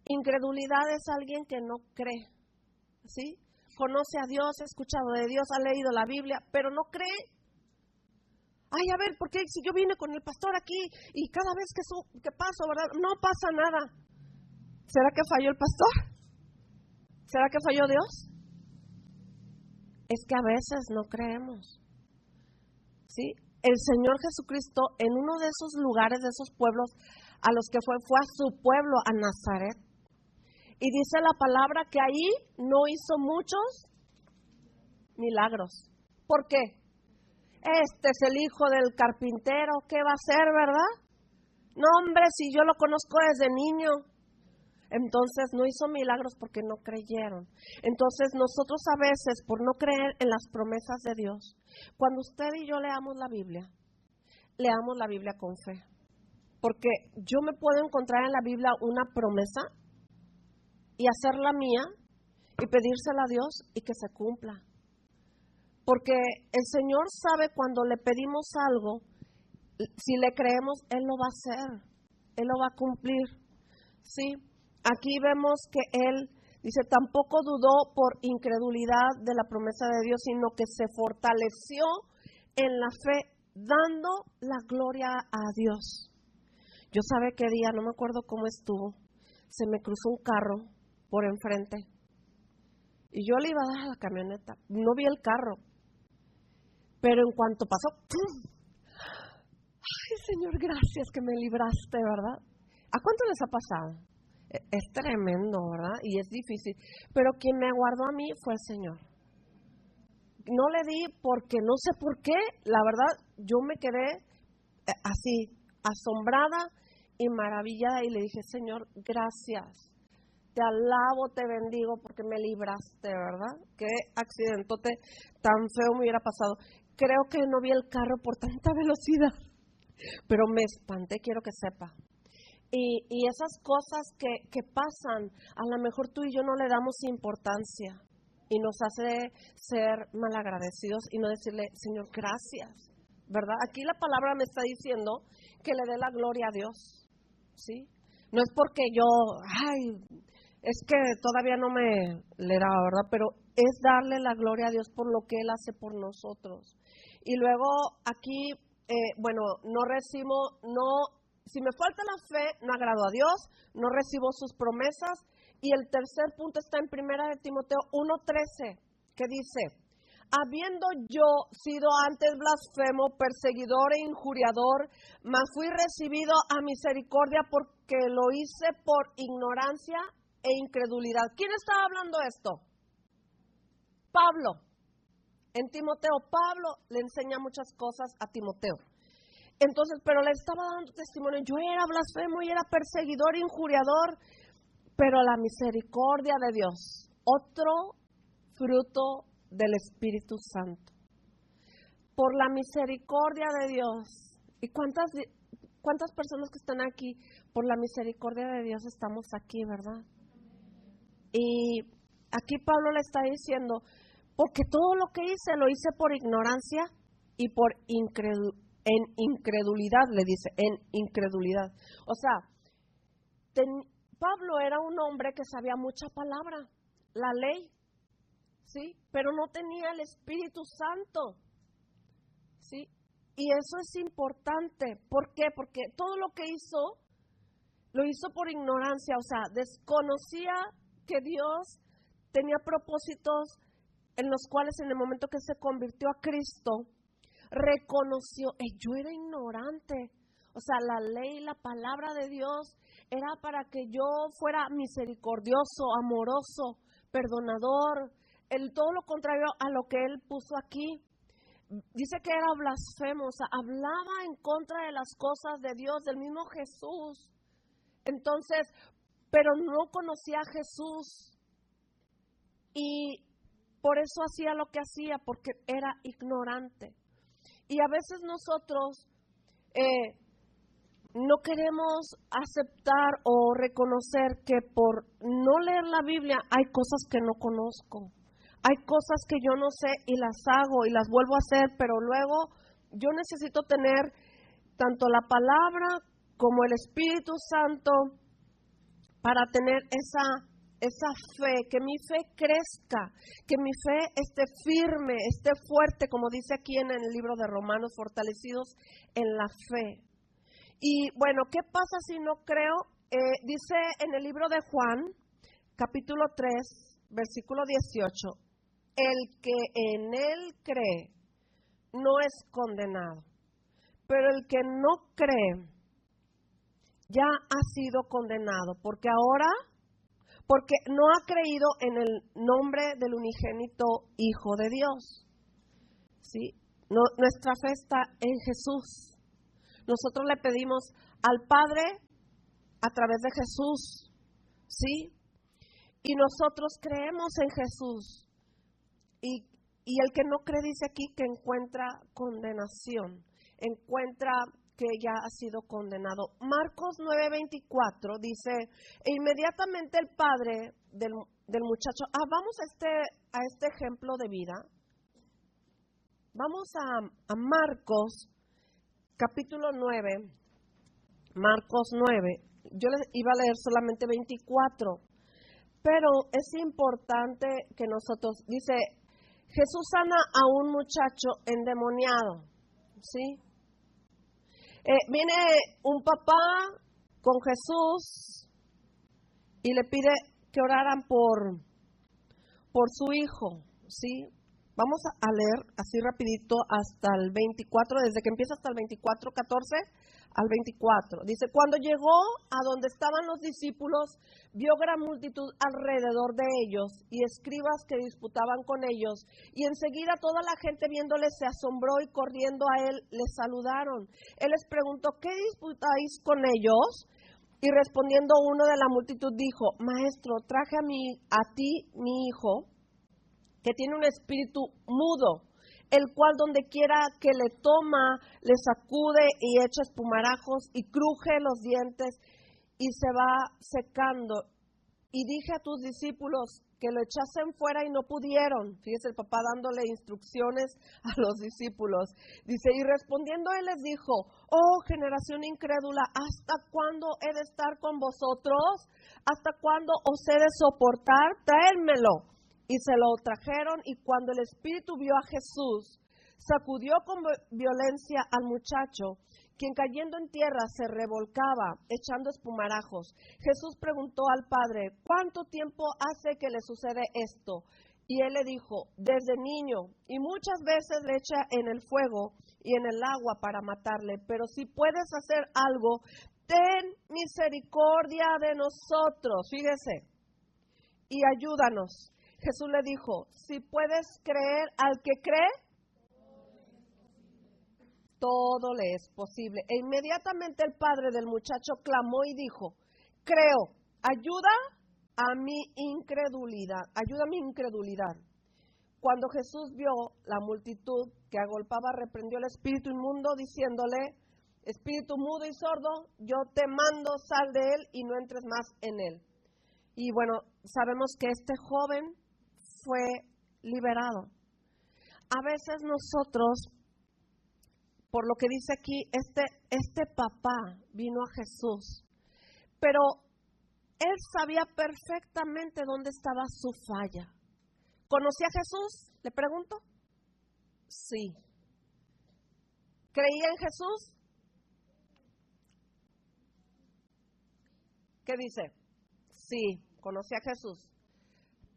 Incredulidad es alguien que no cree, ¿sí? Conoce a Dios, ha escuchado de Dios, ha leído la Biblia, pero no cree. Ay, a ver, ¿por qué si yo vine con el pastor aquí y cada vez que paso, ¿verdad? No pasa nada. ¿Será que falló el pastor? ¿Será que falló Dios? Es que a veces no creemos, ¿sí? El Señor Jesucristo en uno de esos lugares, de esos pueblos a los que fue a su pueblo, a Nazaret. Y dice la palabra que ahí no hizo muchos milagros. ¿Por qué? Este es el hijo del carpintero, ¿qué va a hacer, verdad? No, hombre, si yo lo conozco desde niño. Entonces no hizo milagros porque no creyeron. Entonces nosotros a veces, por no creer en las promesas de Dios, cuando usted y yo leamos la Biblia con fe. Porque yo me puedo encontrar en la Biblia una promesa y hacerla mía y pedírsela a Dios y que se cumpla. Porque el Señor sabe cuando le pedimos algo, si le creemos, Él lo va a hacer, Él lo va a cumplir. ¿Sí? Aquí vemos que Él, dice, tampoco dudó por incredulidad de la promesa de Dios, sino que se fortaleció en la fe, dando la gloria a Dios. Yo sabe qué día, no me acuerdo cómo estuvo, se me cruzó un carro por enfrente y yo le iba a dar a la camioneta, no vi el carro, pero en cuanto pasó, ¡pum! Ay, Señor, gracias que me libraste, ¿verdad? ¿A cuánto les ha pasado? Es tremendo, ¿verdad? Y es difícil, pero quien me guardó a mí fue el Señor. No le di porque no sé por qué, la verdad, yo me quedé así, asombrada y maravillada, y le dije, Señor, gracias, te alabo, te bendigo porque me libraste, ¿verdad? Qué accidentote tan feo me hubiera pasado. Creo que no vi el carro por tanta velocidad, pero me espanté, quiero que sepa. Y esas cosas que pasan, a lo mejor tú y yo no le damos importancia y nos hace ser malagradecidos y no decirle, Señor, gracias, ¿verdad? Aquí la palabra me está diciendo que le dé la gloria a Dios, ¿sí? No es porque yo, es que todavía no me le da, ¿verdad? Pero es darle la gloria a Dios por lo que Él hace por nosotros. Y luego aquí, no recibo, si me falta la fe, no agrado a Dios, no recibo sus promesas. Y el tercer punto está en 1 de Timoteo 1:13, que dice: habiendo yo sido antes blasfemo, perseguidor e injuriador, mas fui recibido a misericordia porque lo hice por ignorancia e incredulidad. ¿Quién estaba hablando esto? Pablo. En Timoteo, Pablo le enseña muchas cosas a Timoteo. Entonces, pero le estaba dando testimonio: yo era blasfemo y era perseguidor e injuriador, pero la misericordia de Dios, otro fruto del Espíritu Santo. Por la misericordia de Dios. ¿Y cuántas personas que están aquí, por la misericordia de Dios estamos aquí, verdad? Y aquí Pablo le está diciendo: porque todo lo que hice, lo hice por ignorancia y por incredulidad, le dice, en incredulidad. O sea, Pablo era un hombre que sabía mucha palabra, la ley, ¿sí? Pero no tenía el Espíritu Santo, ¿sí? Y eso es importante. ¿Por qué? Porque todo lo que hizo, lo hizo por ignorancia. O sea, desconocía que Dios tenía propósitos en los cuales en el momento que se convirtió a Cristo, reconoció: yo era ignorante. O sea, la ley, la palabra de Dios era para que yo fuera misericordioso, amoroso, perdonador, todo lo contrario a lo que él puso aquí. Dice que era blasfemo, o sea, hablaba en contra de las cosas de Dios, del mismo Jesús. Entonces, pero no conocía a Jesús. Y por eso hacía lo que hacía, porque era ignorante. Y a veces nosotros no queremos aceptar o reconocer que por no leer la Biblia hay cosas que no conozco. Hay cosas que yo no sé y las hago y las vuelvo a hacer, pero luego yo necesito tener tanto la palabra como el Espíritu Santo para tener esa fe, que mi fe crezca, que mi fe esté firme, esté fuerte, como dice aquí en el libro de Romanos, fortalecidos en la fe. Y bueno, ¿qué pasa si no creo? Dice en el libro de Juan, capítulo 3, versículo 18, el que en él cree no es condenado, pero el que no cree ya ha sido condenado, porque no ha creído en el nombre del unigénito Hijo de Dios. ¿Sí? Nuestra fe está en Jesús. Nosotros le pedimos al Padre a través de Jesús, ¿sí? Y nosotros creemos en Jesús. Y el que no cree, dice aquí, que encuentra condenación, encuentra que ya ha sido condenado. Marcos 9:24 dice: e inmediatamente el padre del muchacho, vamos a este ejemplo de vida. Vamos a Marcos, capítulo 9, Marcos 9. Yo les iba a leer solamente 24, pero es importante que nosotros, dice, Jesús sana a un muchacho endemoniado, ¿sí? Viene un papá con Jesús y le pide que oraran por su hijo, ¿sí? Vamos a leer así rapidito hasta el 24, desde que empieza hasta el 24, 14 al 24. Dice: cuando llegó a donde estaban los discípulos, vio gran multitud alrededor de ellos y escribas que disputaban con ellos. Y enseguida toda la gente viéndole se asombró y corriendo a él les saludaron. Él les preguntó: ¿qué disputáis con ellos? Y respondiendo uno de la multitud dijo: Maestro, traje a ti mi hijo, que tiene un espíritu mudo, el cual donde quiera que le toma, le sacude y echa espumarajos y cruje los dientes y se va secando. y dije a tus discípulos que lo echasen fuera y no pudieron. Fíjese el papá dándole instrucciones a los discípulos. Dice, y respondiendo él les dijo, oh generación incrédula, ¿hasta cuándo he de estar con vosotros? ¿Hasta cuándo os he de soportar? Traédmelo. Y se lo trajeron, y cuando el espíritu vio a Jesús, sacudió con violencia al muchacho, quien cayendo en tierra se revolcaba, echando espumarajos. Jesús preguntó al padre, ¿cuánto tiempo hace que le sucede esto? Y él le dijo, desde niño, y muchas veces le echa en el fuego y en el agua para matarle. Pero si puedes hacer algo, ten misericordia de nosotros, fíjese, y ayúdanos. Jesús le dijo, si puedes creer al que cree, todo le es posible. E inmediatamente el padre del muchacho clamó y dijo, creo, ayuda a mi incredulidad. Cuando Jesús vio la multitud que agolpaba, reprendió el espíritu inmundo, diciéndole, espíritu mudo y sordo, yo te mando, sal de él y no entres más en él. Y bueno, sabemos que este joven fue liberado. A veces nosotros, por lo que dice aquí, este papá vino a Jesús, pero él sabía perfectamente dónde estaba su falla. ¿Conocía a Jesús? Le pregunto. Sí. ¿Creía en Jesús? ¿Qué dice? Sí, conocía a Jesús.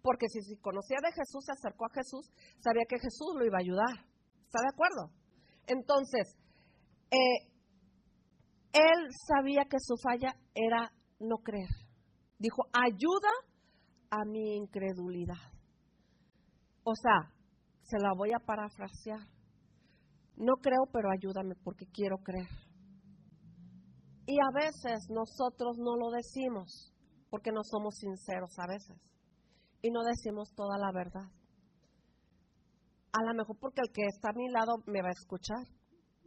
Porque si conocía de Jesús, se acercó a Jesús, sabía que Jesús lo iba a ayudar. ¿Está de acuerdo? Entonces, él sabía que su falla era no creer. Dijo, ayuda a mi incredulidad. O sea, se la voy a parafrasear. No creo, pero ayúdame porque quiero creer. Y a veces nosotros no lo decimos porque no somos sinceros a veces. Y no decimos toda la verdad. A lo mejor porque el que está a mi lado me va a escuchar.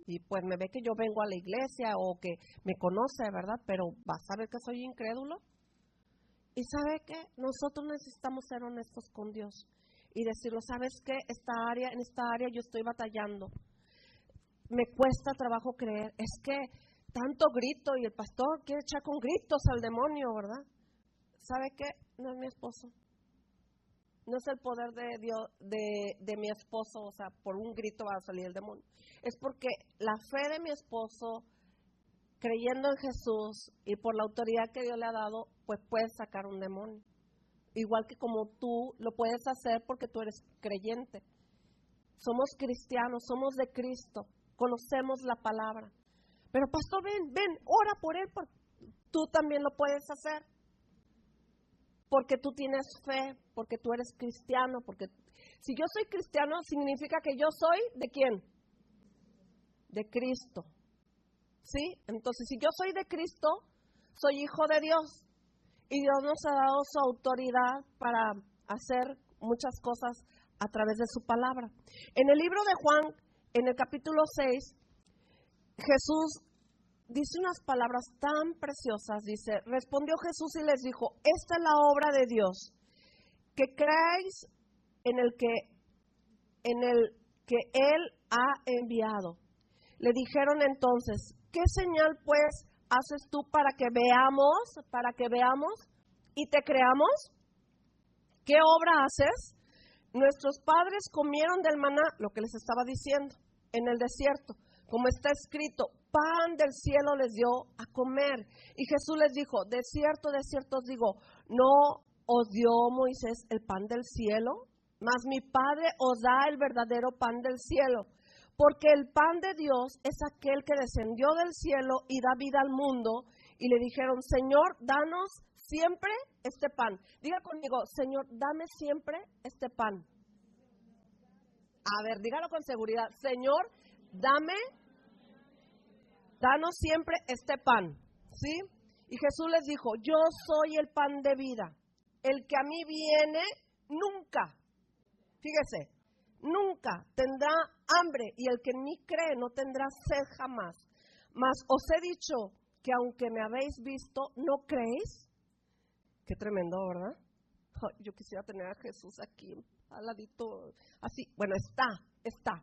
Y pues me ve que yo vengo a la iglesia o que me conoce, ¿verdad? Pero ¿va a saber que soy incrédulo? Y ¿sabe qué? Nosotros necesitamos ser honestos con Dios y decirlo, ¿sabes qué? En esta área yo estoy batallando. Me cuesta trabajo creer. Es que tanto grito y el pastor quiere echar con gritos al demonio, ¿verdad? ¿Sabe qué? No es mi esposo. No es el poder de Dios, de mi esposo, o sea, por un grito va a salir el demonio. Es porque la fe de mi esposo, creyendo en Jesús y por la autoridad que Dios le ha dado, pues puede sacar un demonio. Igual que como tú lo puedes hacer porque tú eres creyente. Somos cristianos, somos de Cristo, conocemos la palabra. Pero pastor, ven, ora por él, tú también lo puedes hacer. Porque tú tienes fe, porque tú eres cristiano, porque si yo soy cristiano significa que yo soy ¿de quién? De Cristo. ¿Sí? Entonces, si yo soy de Cristo, soy hijo de Dios. Y Dios nos ha dado su autoridad para hacer muchas cosas a través de su palabra. En el libro de Juan, en el capítulo 6, Jesús dice unas palabras tan preciosas. Dice, respondió Jesús y les dijo, esta es la obra de Dios, que creáis en el que Él ha enviado. Le dijeron entonces, ¿qué señal pues haces tú para que veamos y te creamos? ¿Qué obra haces? Nuestros padres comieron del maná, lo que les estaba diciendo, en el desierto, como está escrito, pan del cielo les dio a comer. Y Jesús les dijo, de cierto os digo, no os dio Moisés el pan del cielo, mas mi Padre os da el verdadero pan del cielo. Porque el pan de Dios es aquel que descendió del cielo y da vida al mundo. Y le dijeron, Señor, danos siempre este pan. Diga conmigo, Señor, dame siempre este pan. A ver, dígalo con seguridad. Señor, danos siempre este pan. ¿Sí? Y Jesús les dijo, yo soy el pan de vida. El que a mí viene, nunca, fíjese, nunca tendrá hambre, y el que en mí cree no tendrá sed jamás. Mas os he dicho que aunque me habéis visto, ¿no creéis? Qué tremendo, ¿verdad? Ay, yo quisiera tener a Jesús aquí al ladito, así. Bueno, está,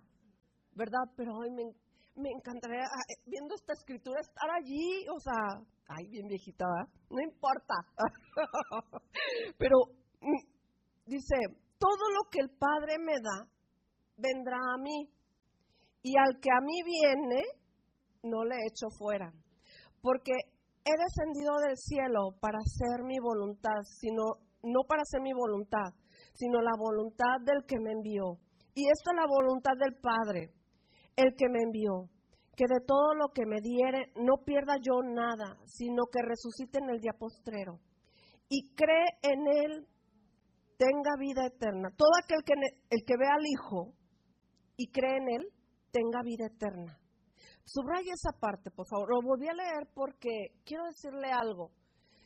¿verdad? Pero ay, me encantaría, viendo esta escritura, estar allí, o sea, ay, bien viejita, ¿verdad? No importa. Pero dice, todo lo que el Padre me da, vendrá a mí, y al que a mí viene, no le echo fuera, porque he descendido del cielo para hacer mi voluntad, no para hacer mi voluntad, sino la voluntad del que me envió. Y esta es la voluntad del Padre, el que me envió, que de todo lo que me diere no pierda yo nada, sino que resucite en el día postrero. Y cree en Él, tenga vida eterna. Todo aquel el que ve al Hijo y cree en Él, tenga vida eterna. Subraya esa parte, por favor. Lo volví a leer porque quiero decirle algo.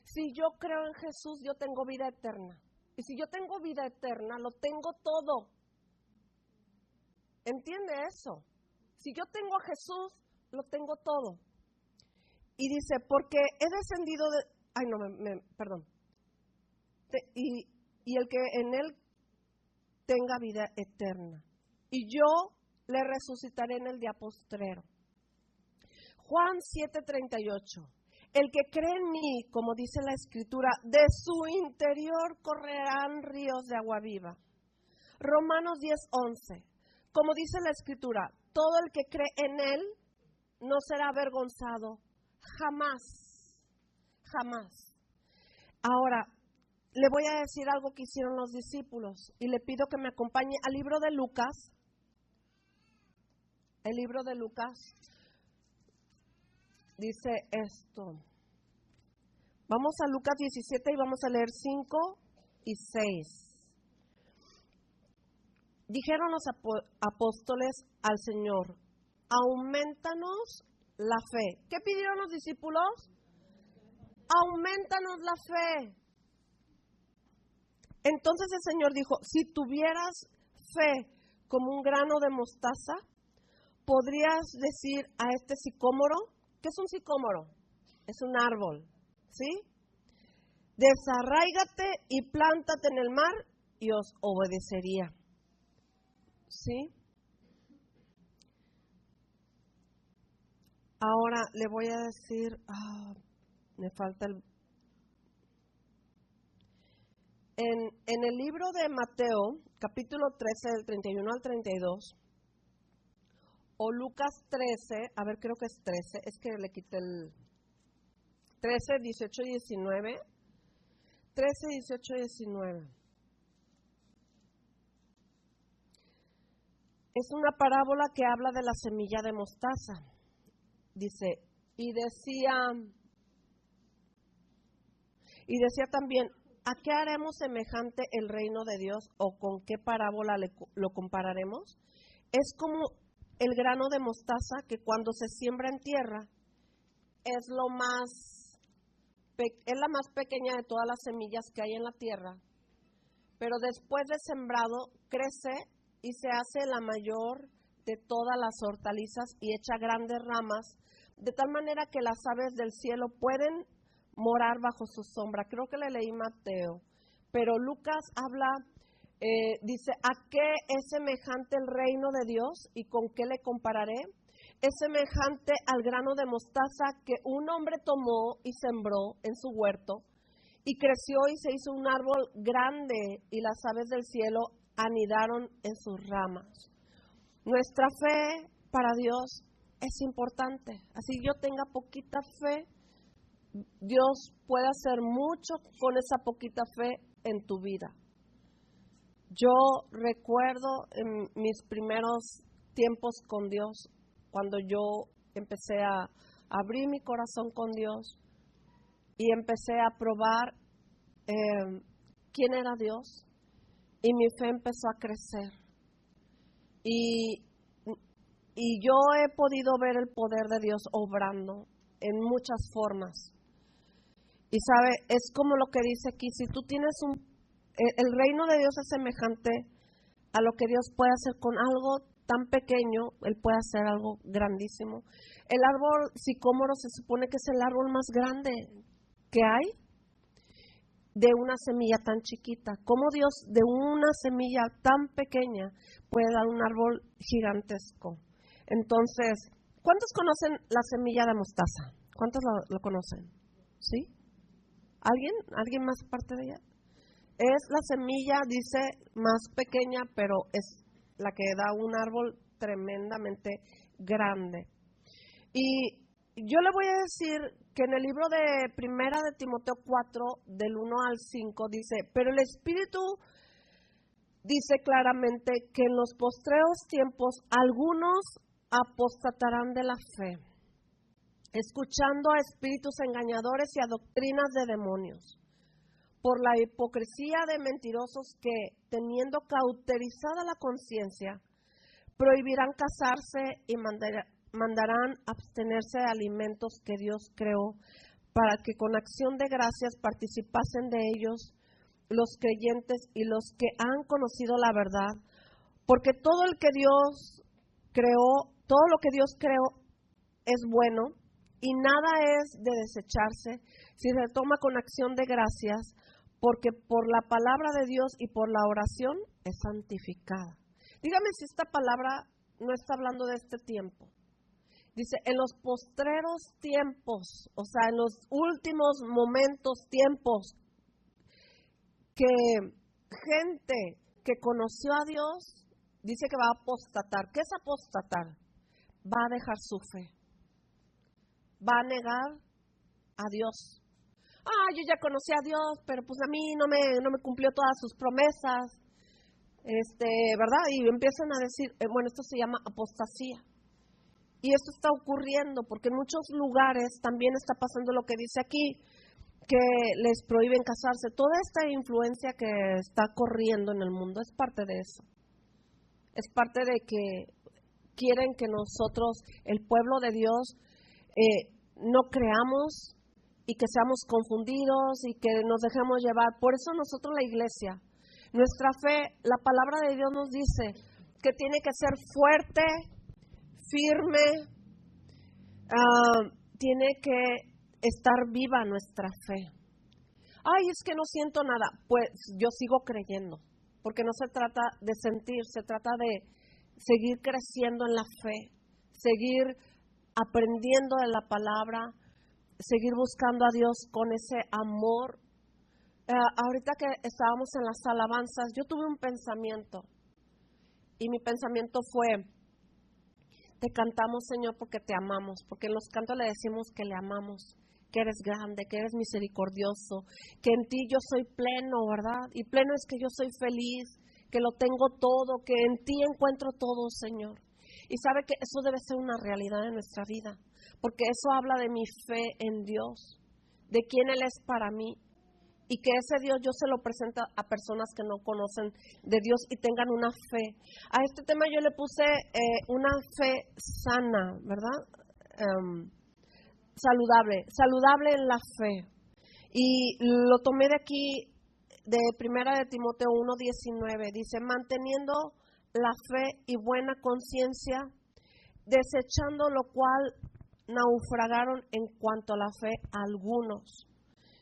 Si yo creo en Jesús, yo tengo vida eterna. Y si yo tengo vida eterna, lo tengo todo. ¿Entiende eso? Si yo tengo a Jesús, lo tengo todo. Y dice, porque he descendido de... Ay, no, perdón. Y el que en Él tenga vida eterna. Y yo le resucitaré en el día postrero. Juan 7:38. El que cree en mí, como dice la Escritura, de su interior correrán ríos de agua viva. Romanos 10:11. Como dice la Escritura, todo el que cree en Él no será avergonzado. Jamás. Jamás. Ahora, le voy a decir algo que hicieron los discípulos y le pido que me acompañe al libro de Lucas. El libro de Lucas dice esto. Vamos a Lucas 17 y vamos a leer 5 y 6. Dijeron los apóstoles al Señor, aumentanos la fe. ¿Qué pidieron los discípulos? Aumentanos la fe. Entonces el Señor dijo, si tuvieras fe como un grano de mostaza, podrías decir a este sicómoro, ¿qué es un sicómoro? Es un árbol, ¿sí? Desarráigate y plántate en el mar y os obedecería, ¿sí? Ahora le voy a decir, me falta el... En el libro de Mateo, capítulo 13, del 31 al 32, o Lucas 13, a ver, creo que es 13, es que le quité el 13, 18 y 19. 13, 18 y 19. Es una parábola que habla de la semilla de mostaza. Dice, y decía también, ¿a qué haremos semejante el reino de Dios o con qué parábola lo compararemos? Es como el grano de mostaza que cuando se siembra en tierra es la más pequeña de todas las semillas que hay en la tierra, pero después de sembrado crece y se hace la mayor de todas las hortalizas y echa grandes ramas, de tal manera que las aves del cielo pueden morar bajo su sombra. Creo que le leí Mateo, pero Lucas habla, dice, ¿a qué es semejante el reino de Dios y con qué le compararé? Es semejante al grano de mostaza que un hombre tomó y sembró en su huerto y creció y se hizo un árbol grande y las aves del cielo anidaron en sus ramas. Nuestra fe para Dios es importante. Así yo tenga poquita fe, Dios puede hacer mucho con esa poquita fe en tu vida. Yo recuerdo en mis primeros tiempos con Dios, cuando yo empecé a abrir mi corazón con Dios y empecé a probar quién era Dios, y mi fe empezó a crecer. Y yo he podido ver el poder de Dios obrando en muchas formas. Y sabe, es como lo que dice aquí, si tú tienes el reino de Dios es semejante a lo que Dios puede hacer con algo tan pequeño, Él puede hacer algo grandísimo. El árbol sicómoro se supone que es el árbol más grande que hay. de una semilla tan chiquita. ¿Cómo Dios de una semilla tan pequeña puede dar un árbol gigantesco? Entonces, ¿cuántos conocen la semilla de mostaza? ¿Cuántos lo conocen? ¿Sí? ¿Alguien? ¿Alguien más parte de ella? Es la semilla, dice, más pequeña, pero es la que da un árbol tremendamente grande. Y yo le voy a decir que en el libro de Primera de Timoteo 4, del 1 al 5, dice, pero el Espíritu dice claramente que en los postreros tiempos algunos apostatarán de la fe, escuchando a espíritus engañadores y a doctrinas de demonios, por la hipocresía de mentirosos que, teniendo cauterizada la conciencia, prohibirán casarse y mandarán abstenerse de alimentos que Dios creó, para que con acción de gracias participasen de ellos los creyentes y los que han conocido la verdad, porque todo lo que Dios creó es bueno y nada es de desecharse si se toma con acción de gracias, porque por la palabra de Dios y por la oración es santificada. Dígame si esta palabra no está hablando de este tiempo. Dice, en los postreros tiempos, o sea, en los últimos momentos, tiempos, que gente que conoció a Dios, dice que va a apostatar. ¿Qué es apostatar? Va a dejar su fe. Va a negar a Dios. Yo ya conocí a Dios, pero pues a mí no me cumplió todas sus promesas, ¿verdad? Y empiezan a decir, bueno, esto se llama apostasía. Y esto está ocurriendo porque en muchos lugares también está pasando lo que dice aquí, que les prohíben casarse. Toda esta influencia que está corriendo en el mundo es parte de eso. Es parte de que quieren que nosotros, el pueblo de Dios, no creamos y que seamos confundidos y que nos dejemos llevar. Por eso nosotros, la iglesia, nuestra fe, la palabra de Dios nos dice que tiene que ser fuerte, firme, tiene que estar viva nuestra fe. Es que no siento nada. Pues yo sigo creyendo, porque no se trata de sentir, se trata de seguir creciendo en la fe, seguir aprendiendo de la palabra, seguir buscando a Dios con ese amor. Ahorita que estábamos en las alabanzas, yo tuve un pensamiento, y mi pensamiento fue: te cantamos, Señor, porque te amamos, porque en los cantos le decimos que le amamos, que eres grande, que eres misericordioso, que en ti yo soy pleno, ¿verdad? Y pleno es que yo soy feliz, que lo tengo todo, que en ti encuentro todo, Señor. Y sabe que eso debe ser una realidad en nuestra vida, porque eso habla de mi fe en Dios, de quién Él es para mí, y que ese Dios yo se lo presento a personas que no conocen de Dios y tengan una fe. A este tema yo le puse una fe sana, ¿verdad? Saludable en la fe. Y lo tomé de aquí, de Primera de Timoteo 1:19, dice, manteniendo la fe y buena conciencia, desechando lo cual naufragaron en cuanto a la fe algunos.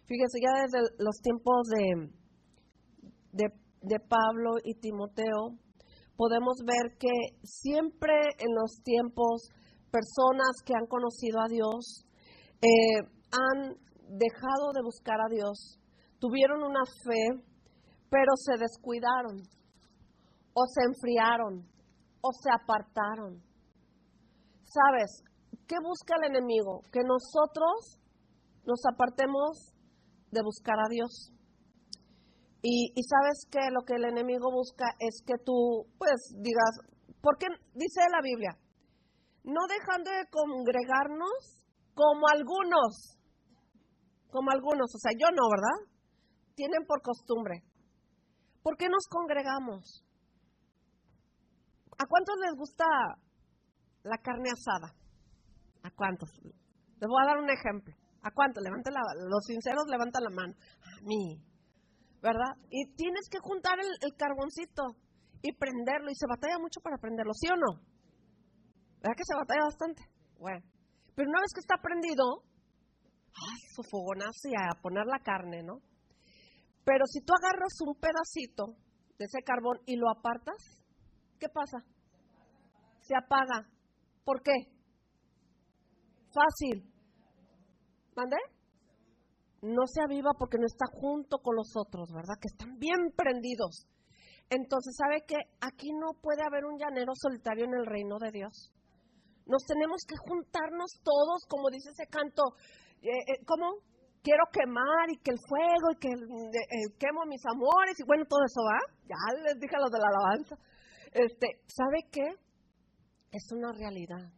Fíjense, ya desde los tiempos de Pablo y Timoteo, podemos ver que siempre en los tiempos, personas que han conocido a Dios, han dejado de buscar a Dios, tuvieron una fe, pero se descuidaron, o se enfriaron, o se apartaron. ¿Sabes? ¿Qué busca el enemigo? Que nosotros nos apartemos de buscar a Dios. Y sabes que lo que el enemigo busca es que tú, pues, digas, porque dice la Biblia, no dejando de congregarnos como algunos, o sea, yo no, ¿verdad? Tienen por costumbre. ¿Por qué nos congregamos? ¿A cuántos les gusta la carne asada? ¿A cuántos? Les voy a dar un ejemplo. ¿A cuántos? Los sinceros levantan la mano. A mí, ¿verdad? Y tienes que juntar el carboncito y prenderlo, y se batalla mucho para prenderlo, ¿sí o no? ¿Verdad que se batalla bastante? Bueno, pero una vez que está prendido, su fogonazo y a poner la carne, ¿no? Pero si tú agarras un pedacito de ese carbón y lo apartas, ¿qué pasa? Se apaga. ¿Por qué? Fácil. ¿Mande? No se aviva porque no está junto con los otros, ¿verdad? Que están bien prendidos. Entonces, ¿sabe qué? Aquí no puede haber un llanero solitario en el reino de Dios. Nos tenemos que juntarnos todos, como dice ese canto. ¿Cómo? Quiero quemar y que el fuego y que quemo mis amores y bueno, todo eso, ¿va? Ya les dije a los de la alabanza. ¿Sabe qué? Es una realidad.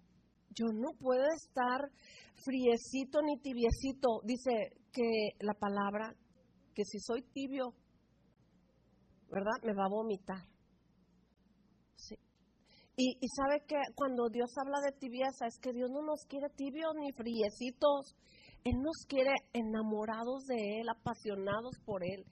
Yo no puedo estar friecito ni tibiecito. Dice que la palabra, que si soy tibio, ¿verdad? Me va a vomitar. Sí. Y sabe que cuando Dios habla de tibieza, es que Dios no nos quiere tibios ni friecitos. Él nos quiere enamorados de Él, apasionados por Él.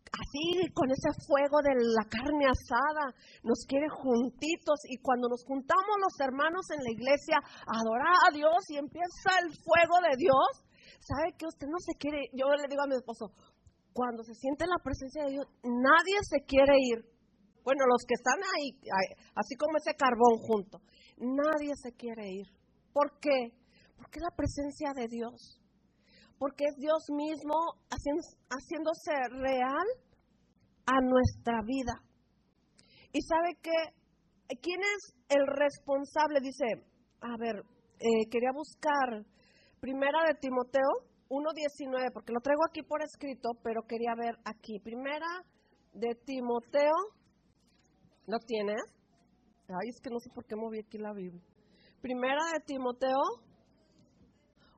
Así, con ese fuego de la carne asada, nos quiere juntitos. Y cuando nos juntamos los hermanos en la iglesia a adorar a Dios y empieza el fuego de Dios, ¿sabe que usted no se quiere? Yo le digo a mi esposo, cuando se siente la presencia de Dios, nadie se quiere ir. Bueno, los que están ahí, así como ese carbón junto, nadie se quiere ir. ¿Por qué? Porque es la presencia de Dios. Porque es Dios mismo haciéndose real a nuestra vida. ¿Y sabe qué? ¿Quién es el responsable? Dice, a ver, quería buscar Primera de Timoteo 1:19, porque lo traigo aquí por escrito, pero quería ver aquí. Primera de Timoteo, ¿lo tienes? Ay, es que no sé por qué moví aquí la Biblia. Primera de Timoteo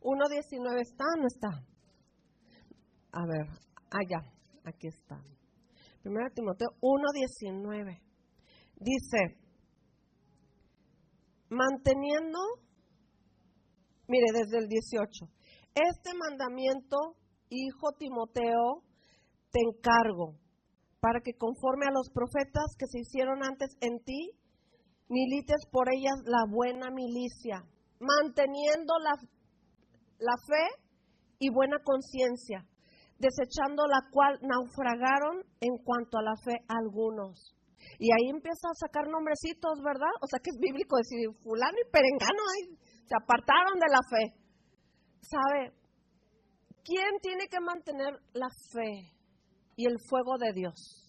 1:19, ¿está o no está? A ver, ya, aquí está. Primera de Timoteo 1:19. Dice, manteniendo, mire, desde el 18, este mandamiento, hijo Timoteo, te encargo, para que conforme a los profetas que se hicieron antes en ti, milites por ellas la buena milicia, manteniendo la fe y buena conciencia, desechando la cual naufragaron en cuanto a la fe algunos. Y ahí empieza a sacar nombrecitos, ¿verdad? O sea que es bíblico decir fulano y perengano ahí se apartaron de la fe. ¿Sabe? ¿Quién tiene que mantener la fe y el fuego de Dios?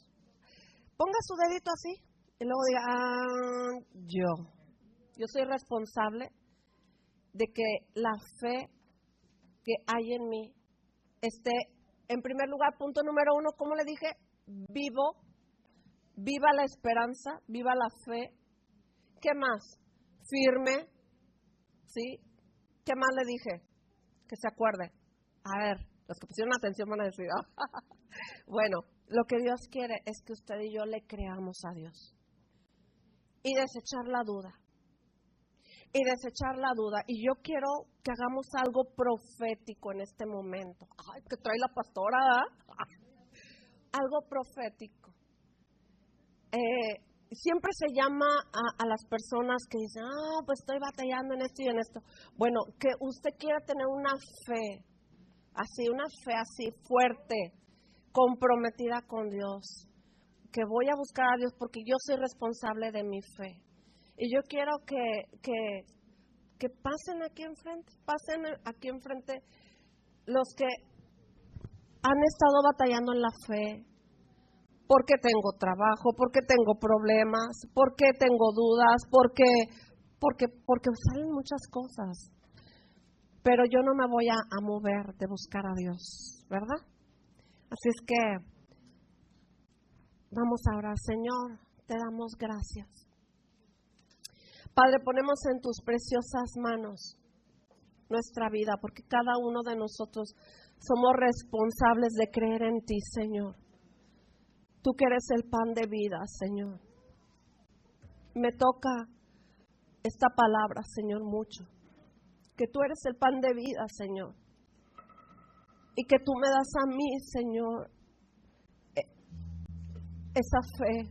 Ponga su dedito así y luego diga, yo soy responsable de que la fe que hay en mí esté, en primer lugar, punto número 1, como le dije, viva la esperanza, viva la fe. ¿Qué más? Firme, ¿sí? ¿Qué más le dije? Que se acuerde. A ver, los que pusieron atención van a decir, bueno, lo que Dios quiere es que usted y yo le creamos a Dios. Y desechar la duda. Y yo quiero que hagamos algo profético en este momento. Ay, que trae la pastora, algo profético. Siempre se llama a las personas que dicen, pues estoy batallando en esto y en esto. Bueno, que usted quiera tener una fe así fuerte, comprometida con Dios, que voy a buscar a Dios porque yo soy responsable de mi fe. Y yo quiero que pasen aquí enfrente los que han estado batallando en la fe. Porque tengo trabajo, porque tengo problemas, porque tengo dudas, porque salen muchas cosas. Pero yo no me voy a mover de buscar a Dios, ¿verdad? Así es que vamos a orar. Señor, te damos gracias. Padre, ponemos en tus preciosas manos nuestra vida, porque cada uno de nosotros somos responsables de creer en ti, Señor. Tú que eres el pan de vida, Señor. Me toca esta palabra, Señor, mucho. Que tú eres el pan de vida, Señor. Y que tú me das a mí, Señor, esa fe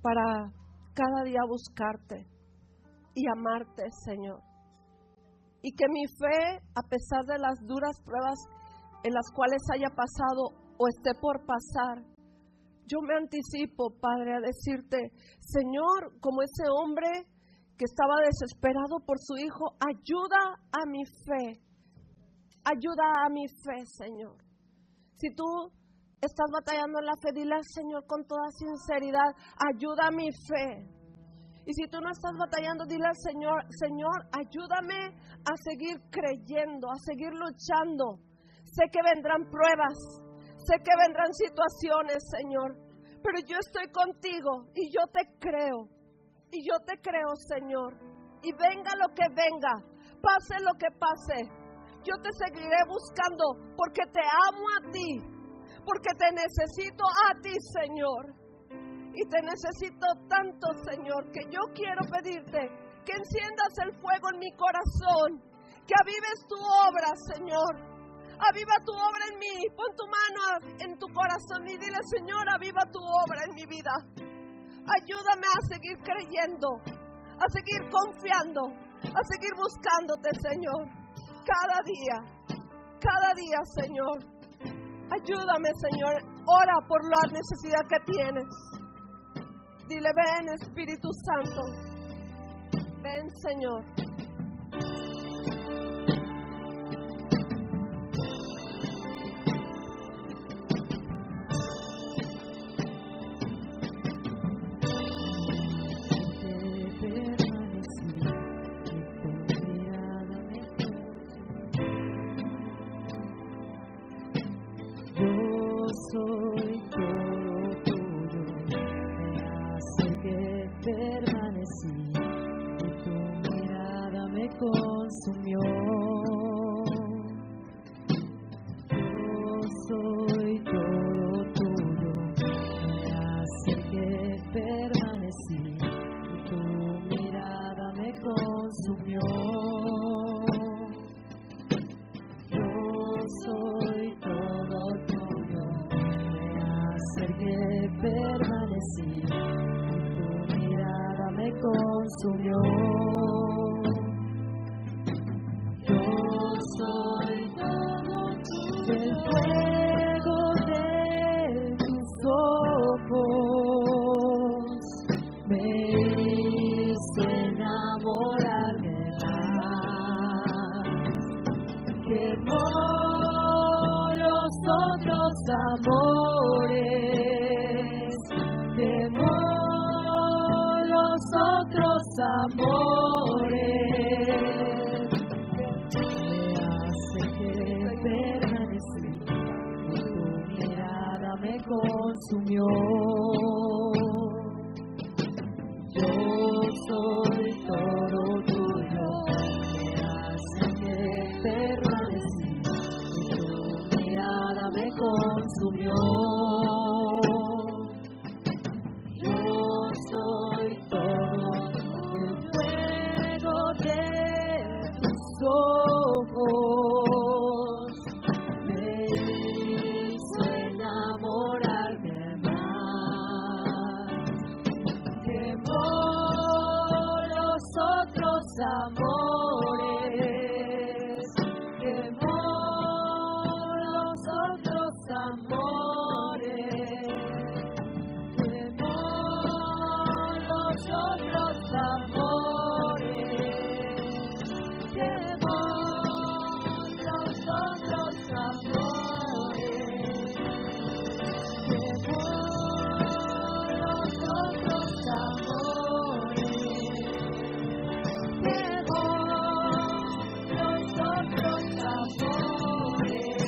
para cada día buscarte y amarte, Señor. Y que mi fe, a pesar de las duras pruebas en las cuales haya pasado o esté por pasar, yo me anticipo, Padre, a decirte, Señor, como ese hombre que estaba desesperado por su hijo, ayuda a mi fe, Señor. Si tú estás batallando en la fe, dile al Señor con toda sinceridad, ayuda a mi fe. Y si tú no estás batallando, dile al Señor, Señor, ayúdame a seguir creyendo, a seguir luchando. Sé que vendrán pruebas, sé que vendrán situaciones, Señor, pero yo estoy contigo y yo te creo, Señor. Y venga lo que venga, pase lo que pase, yo te seguiré buscando porque te amo a ti, porque te necesito a ti, Señor. Y te necesito tanto, Señor, que yo quiero pedirte que enciendas el fuego en mi corazón, que avives tu obra, Señor. Aviva tu obra en mí. Pon tu mano en tu corazón y dile, Señor, aviva tu obra en mi vida. Ayúdame a seguir creyendo, a seguir confiando, a seguir buscándote, Señor. Cada día, Señor. Ayúdame, Señor. Ora por la necesidad que tienes. Dile, ven, Espíritu Santo. Ven, Señor. Consumió. Yo soy todo tuyo, me acerqué, permanecí, y tu mirada me consumió. Yo soy todo tuyo, me acerqué, permanecí, y tu mirada me consumió. Soy todo tuyo, el fuego de tus ojos me hizo enamorarme más, quemó los otros amores, quemó los otros amores. Consumió. Yo soy todo tuyo, me hace que permanecí, y tu mirada me consumió. Yo soy todo el fuego de tus ojos. Amores, quemó los otros amores, quemó los otros amores, quemó los otros amores, quemó los otros amores.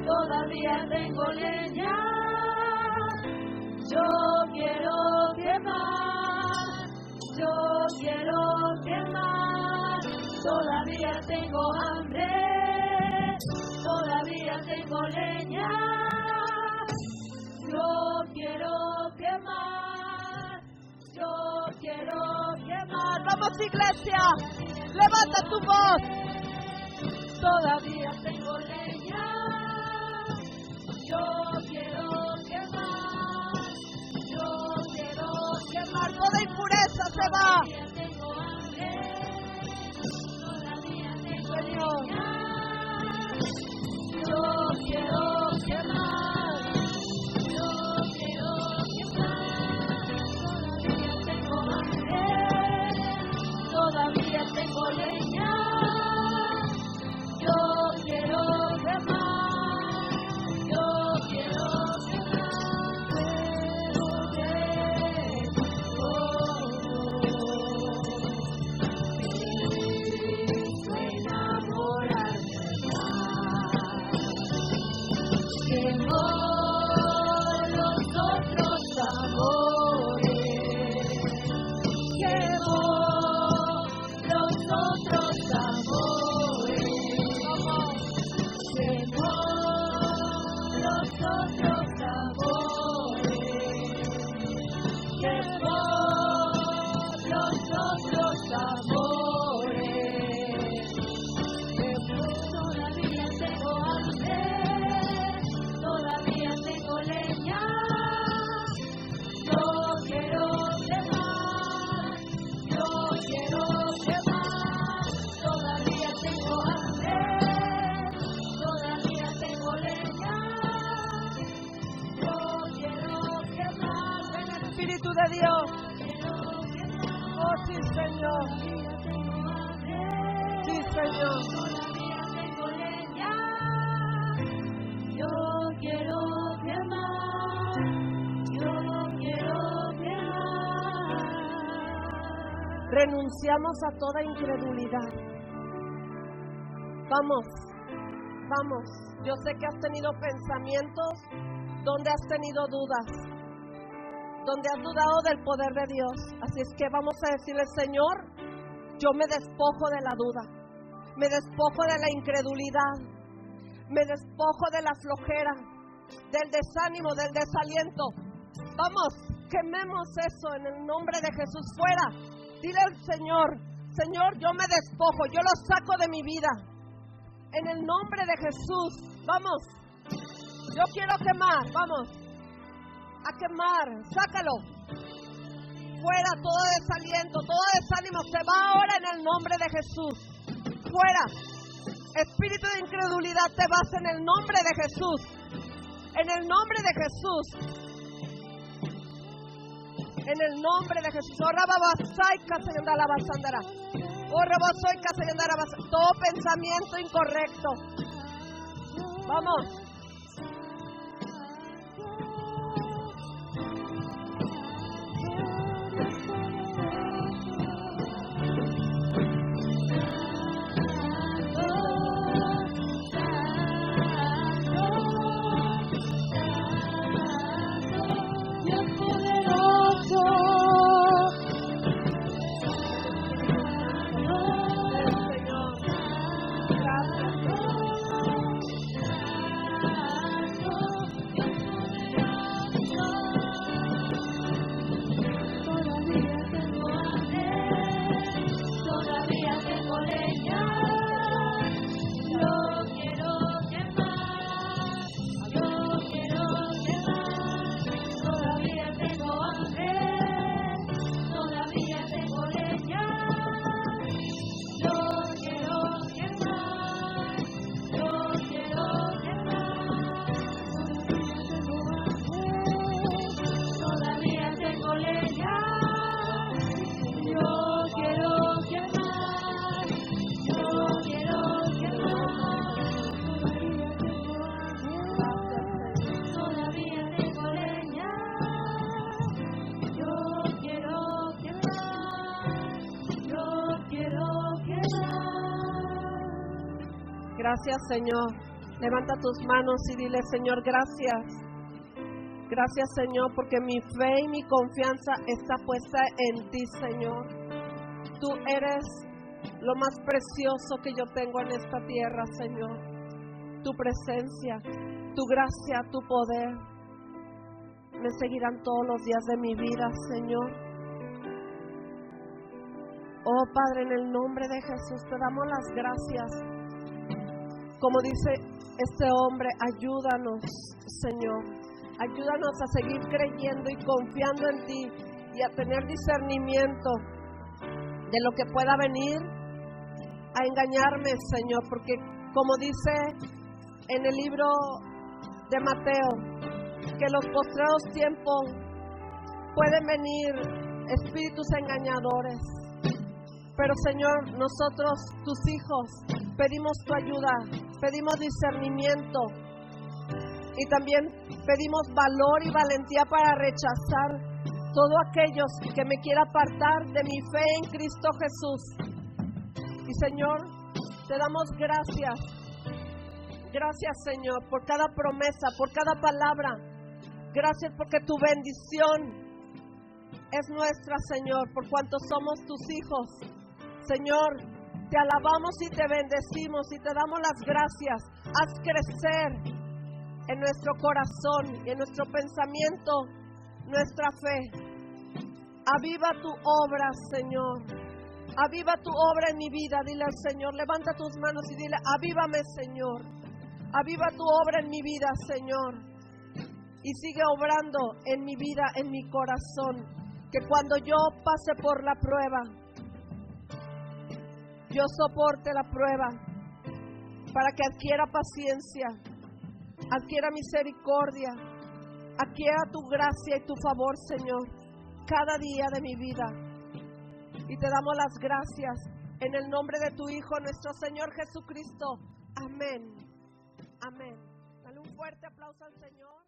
Todavía tengo leña, yo quiero quemar, todavía tengo hambre, todavía tengo leña, yo quiero quemar. Vamos, iglesia, levanta tu voz. Todavía tengo leña, yo quiero quemar, toda impureza se va. Todavía tengo hambre, todavía tengo quemó los otros amores, quemó los otros amores, quemó los otros amores, quemó los otros amores. Todavía tengo hambre, todavía tengo leña. Yo quiero quemar, yo quiero quemar. Todavía tengo hambre, todavía tengo leña. Yo quiero quemar. Ven Espíritu de Dios. Oh sí, Señor. Sí, Señor. Todavía tengo leña. Yo quiero quemar, yo quiero quemar. Renunciamos a toda incredulidad. Vamos, vamos. Yo sé que has tenido pensamientos donde has tenido dudas, donde has dudado del poder de Dios. Así es que vamos a decirle, Señor, yo me despojo de la duda, me despojo de la incredulidad, me despojo de la flojera, del desánimo, del desaliento. Vamos, quememos eso en el nombre de Jesús. Fuera, dile al Señor, Señor, yo me despojo, yo lo saco de mi vida. En el nombre de Jesús, vamos, yo quiero quemar, vamos, a quemar, sácalo. Fuera todo desaliento, todo desánimo, se va ahora en el nombre de Jesús. Fuera, espíritu de incredulidad, te vas en el nombre de Jesús. En el nombre de Jesús. En el nombre de Jesús. Todo pensamiento incorrecto. Vamos. Gracias, Señor. Levanta tus manos y dile, Señor, gracias. Gracias, Señor, porque mi fe y mi confianza está puesta en ti, Señor. Tú eres lo más precioso que yo tengo en esta tierra, Señor. Tu presencia, tu gracia, tu poder me seguirán todos los días de mi vida, Señor. Oh, Padre, en el nombre de Jesús te damos las gracias. Como dice este hombre, ayúdanos, Señor. Ayúdanos a seguir creyendo y confiando en ti y a tener discernimiento de lo que pueda venir a engañarme, Señor. Porque como dice en el libro de Mateo, que los postreros tiempos pueden venir espíritus engañadores. Pero, Señor, nosotros, tus hijos, pedimos tu ayuda, pedimos discernimiento y también pedimos valor y valentía para rechazar todo aquello que me quiera apartar de mi fe en Cristo Jesús. Y, Señor, te damos gracias. Gracias, Señor, por cada promesa, por cada palabra. Gracias porque tu bendición es nuestra, Señor, por cuanto somos tus hijos. Señor, te alabamos y te bendecimos y te damos las gracias. Haz crecer en nuestro corazón y en nuestro pensamiento nuestra fe. Aviva tu obra, Señor. Aviva tu obra en mi vida. Dile al Señor, levanta tus manos y dile, avívame, Señor. Aviva tu obra en mi vida, Señor. Y sigue obrando en mi vida, en mi corazón. Que cuando yo pase por la prueba, yo soporte la prueba para que adquiera paciencia, adquiera misericordia, adquiera tu gracia y tu favor, Señor, cada día de mi vida. Y te damos las gracias en el nombre de tu Hijo, nuestro Señor Jesucristo. Amén. Amén. Dale un fuerte aplauso al Señor.